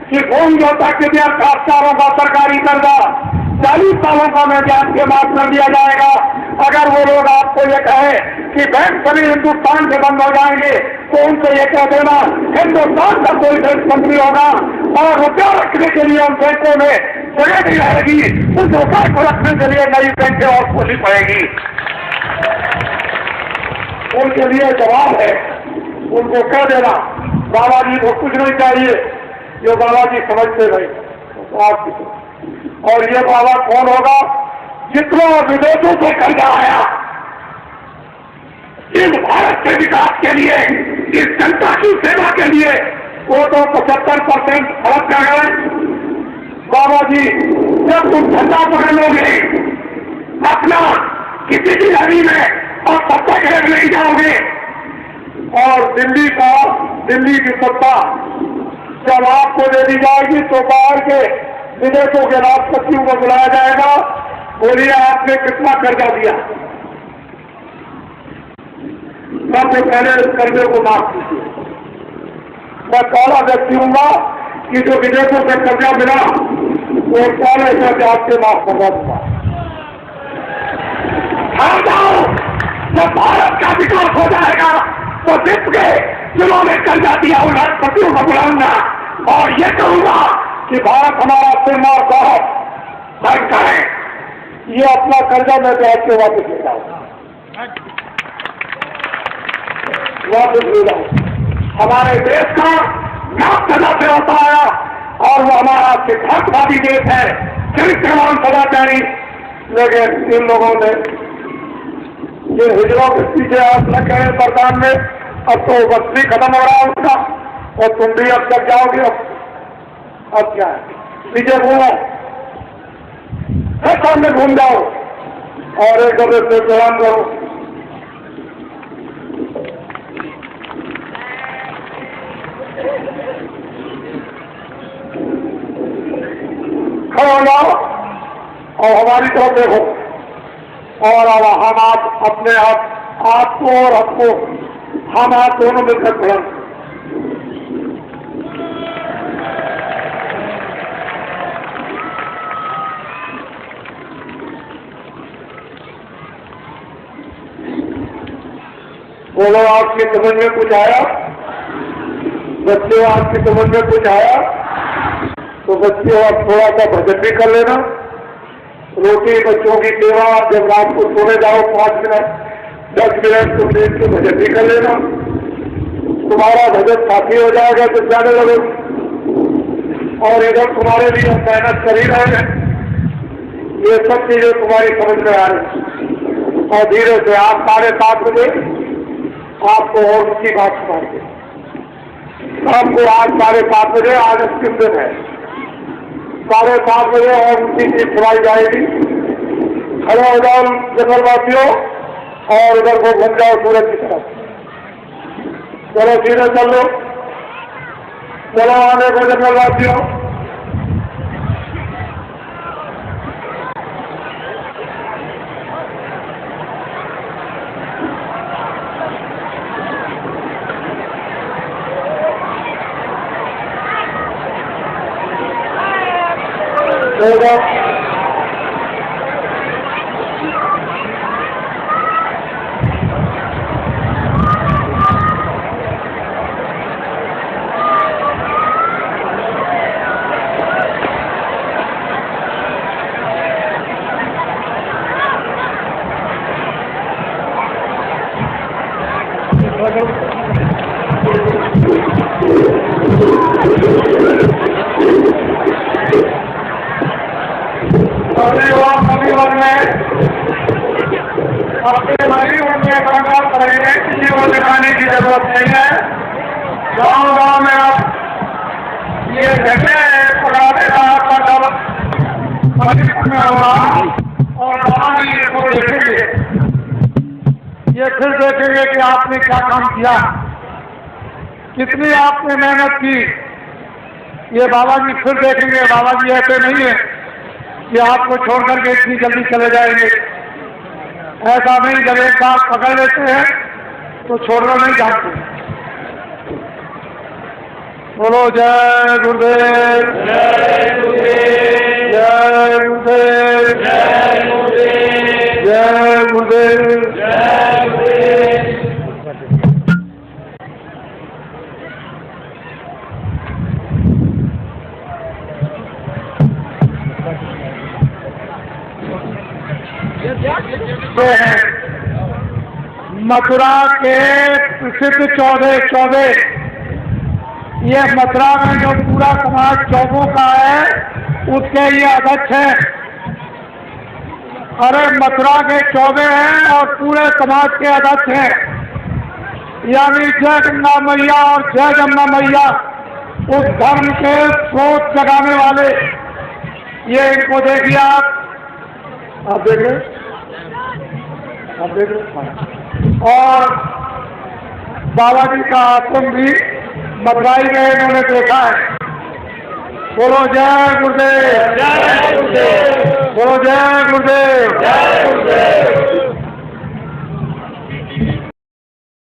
कि कौन जोता के दिया खासदारों का सरकारी कर्जा 40 सालों का मैं ब्याज के माफ कर दिया जाएगा, अगर वो लोग आपको ये कहे कि बैंक सभी हिंदुस्तान से बंद हो जाएंगे तो उनसे ये कह देना हिंदुस्तान का कोई बैंक मंत्री होगा और रुपया रखने के लिए उन बैंकों में जगह नहीं रहेगी, उस रुपये को रखने के लिए नई बैंकें और खोलनी पड़ेगी। उनके लिए जवाब है, उनको कह देना बाबा जी को कुछ नहीं चाहिए, जो बाबा जी समझते नहीं तो आप। और ये बाबा कौन होगा? जितना विदेशों से कर्जा आया इस भारत के विकास के लिए, इस जनता की सेवा के लिए, वो तो 75% खर्च कर गए। बाबा जी जब तुम झंडा पकड़ लोगे अपना किसी भी रैली में और सत्याग्रह नहीं जाओगे, और दिल्ली की सत्ता जब आपको दे दी जाएगी तो बाहर के विदेशों के राष्ट्रपतियों को बुलाया जाएगा, बोलिए आपने कितना कर्जा दिया, सबसे पहले इस कर्जे को माफ कीजिए। मैं पहला व्यक्ति हूँगा कि जो विदेशों से कर्जा मिला वो पहले से ब्याज से माफ करवा दूंगा। आ जाओ, जब भारत का विकास हो जाएगा तो विश्व के जिन्होंने कर्जा दिया उन राष्ट्रपतियों को बुलाऊंगा और ये कहूंगा कि भारत हमारा सिरमौर बहुत बैंक है, ये अपना कर्जा मैं ब्याज से वापस ले जाऊंगा, वापस ले जाऊंगा। हमारे देश का नाम सदा से होता आया और वो हमारा सिद्धांतवादी देश है, चरित्रवान सदाचारी। लेकिन इन लोगों ने ये हिजड़ों के पीछे आप लग गए बरदान में, अब तो वक्ती खत्म हो रहा है उसका, और तुम भी अब तक जाओगे। अब क्या है, पीछे घूमो, सामने घूम जाओ और एक दूसरे से प्रणाम करो। खड़े हो जाओ और हमारी तरफ देखो, और अब हम आप अपने आप आपको और हमको, हम आप दोनों मिलकर पढ़ें। बोलो, आपकी समझ में कुछ आया? बच्चों, आपकी समझ में कुछ आया? तो बच्चों, आप थोड़ा सा भजन भी कर लेना। रोटी बच्चों की सेवा, जब रात को सोने जाओ 5 मिनट 10 मिनट तो देख के भजन भी कर लेना। तुम्हारा भजन काफी हो जाएगा जब जाने लगो। और इधर तुम्हारे लिए हम मेहनत कर ही रहे हैं, ये सब चीजें तुम्हारी समझ में आ रही। और धीरे से आप 7:30 बजे आपको और उनकी बात सुनाएंगे। आपको आज 7:30 बजे, आज अंतिम दिन है, 7:30 बजे और उनकी चीज सुनाई जाएगी। खड़े हो जाओ जंगलवासियों और इधर को घूम जाओ सूरज की तरफ। चलो सीधे चलो, चलो आने को जंगलवासियों। अपने भाई उनमें काम करेंगे, किसी को दिखाने की जरूरत नहीं है। गाँव में आप ये जगह पुराने का में होगा और वहाँ ये को देखेंगे, ये फिर देखेंगे कि आपने क्या काम किया, कितनी आपने मेहनत की। ये बाबा जी फिर देखेंगे। बाबा जी ऐसे नहीं है कि आपको छोड़कर के इतनी जल्दी चले जाएंगे, ऐसा नहीं। जब एक बार पकड़ लेते हैं तो छोड़ना नहीं जानते। बोलो जय गुरुदेव, जय गुरुदेव, जय गुरुदेव, जय गुरुदेव, जय गुरुदेव, जय गुरुदेव। मथुरा के प्रसिद्ध 14 ये मथुरा में जो पूरा समाज चौकों का है उसके ये अध्यक्ष है। अरे मथुरा के 14 हैं और पूरे समाज के अध्यक्ष हैं, यानी जय गंगा मैया और जय जमुना मैया, उस धर्म के स्रोत जगाने वाले। ये इनको देखिए, आप देख रहे, आप देख रहे। और बाबा जी का आश्रम भी मथुराई में इन्होंने देखा है। बोलो जय गुरुदेव, जय गुरुदेव, बोलो जय गुरुदेव, जय गुरुदेव।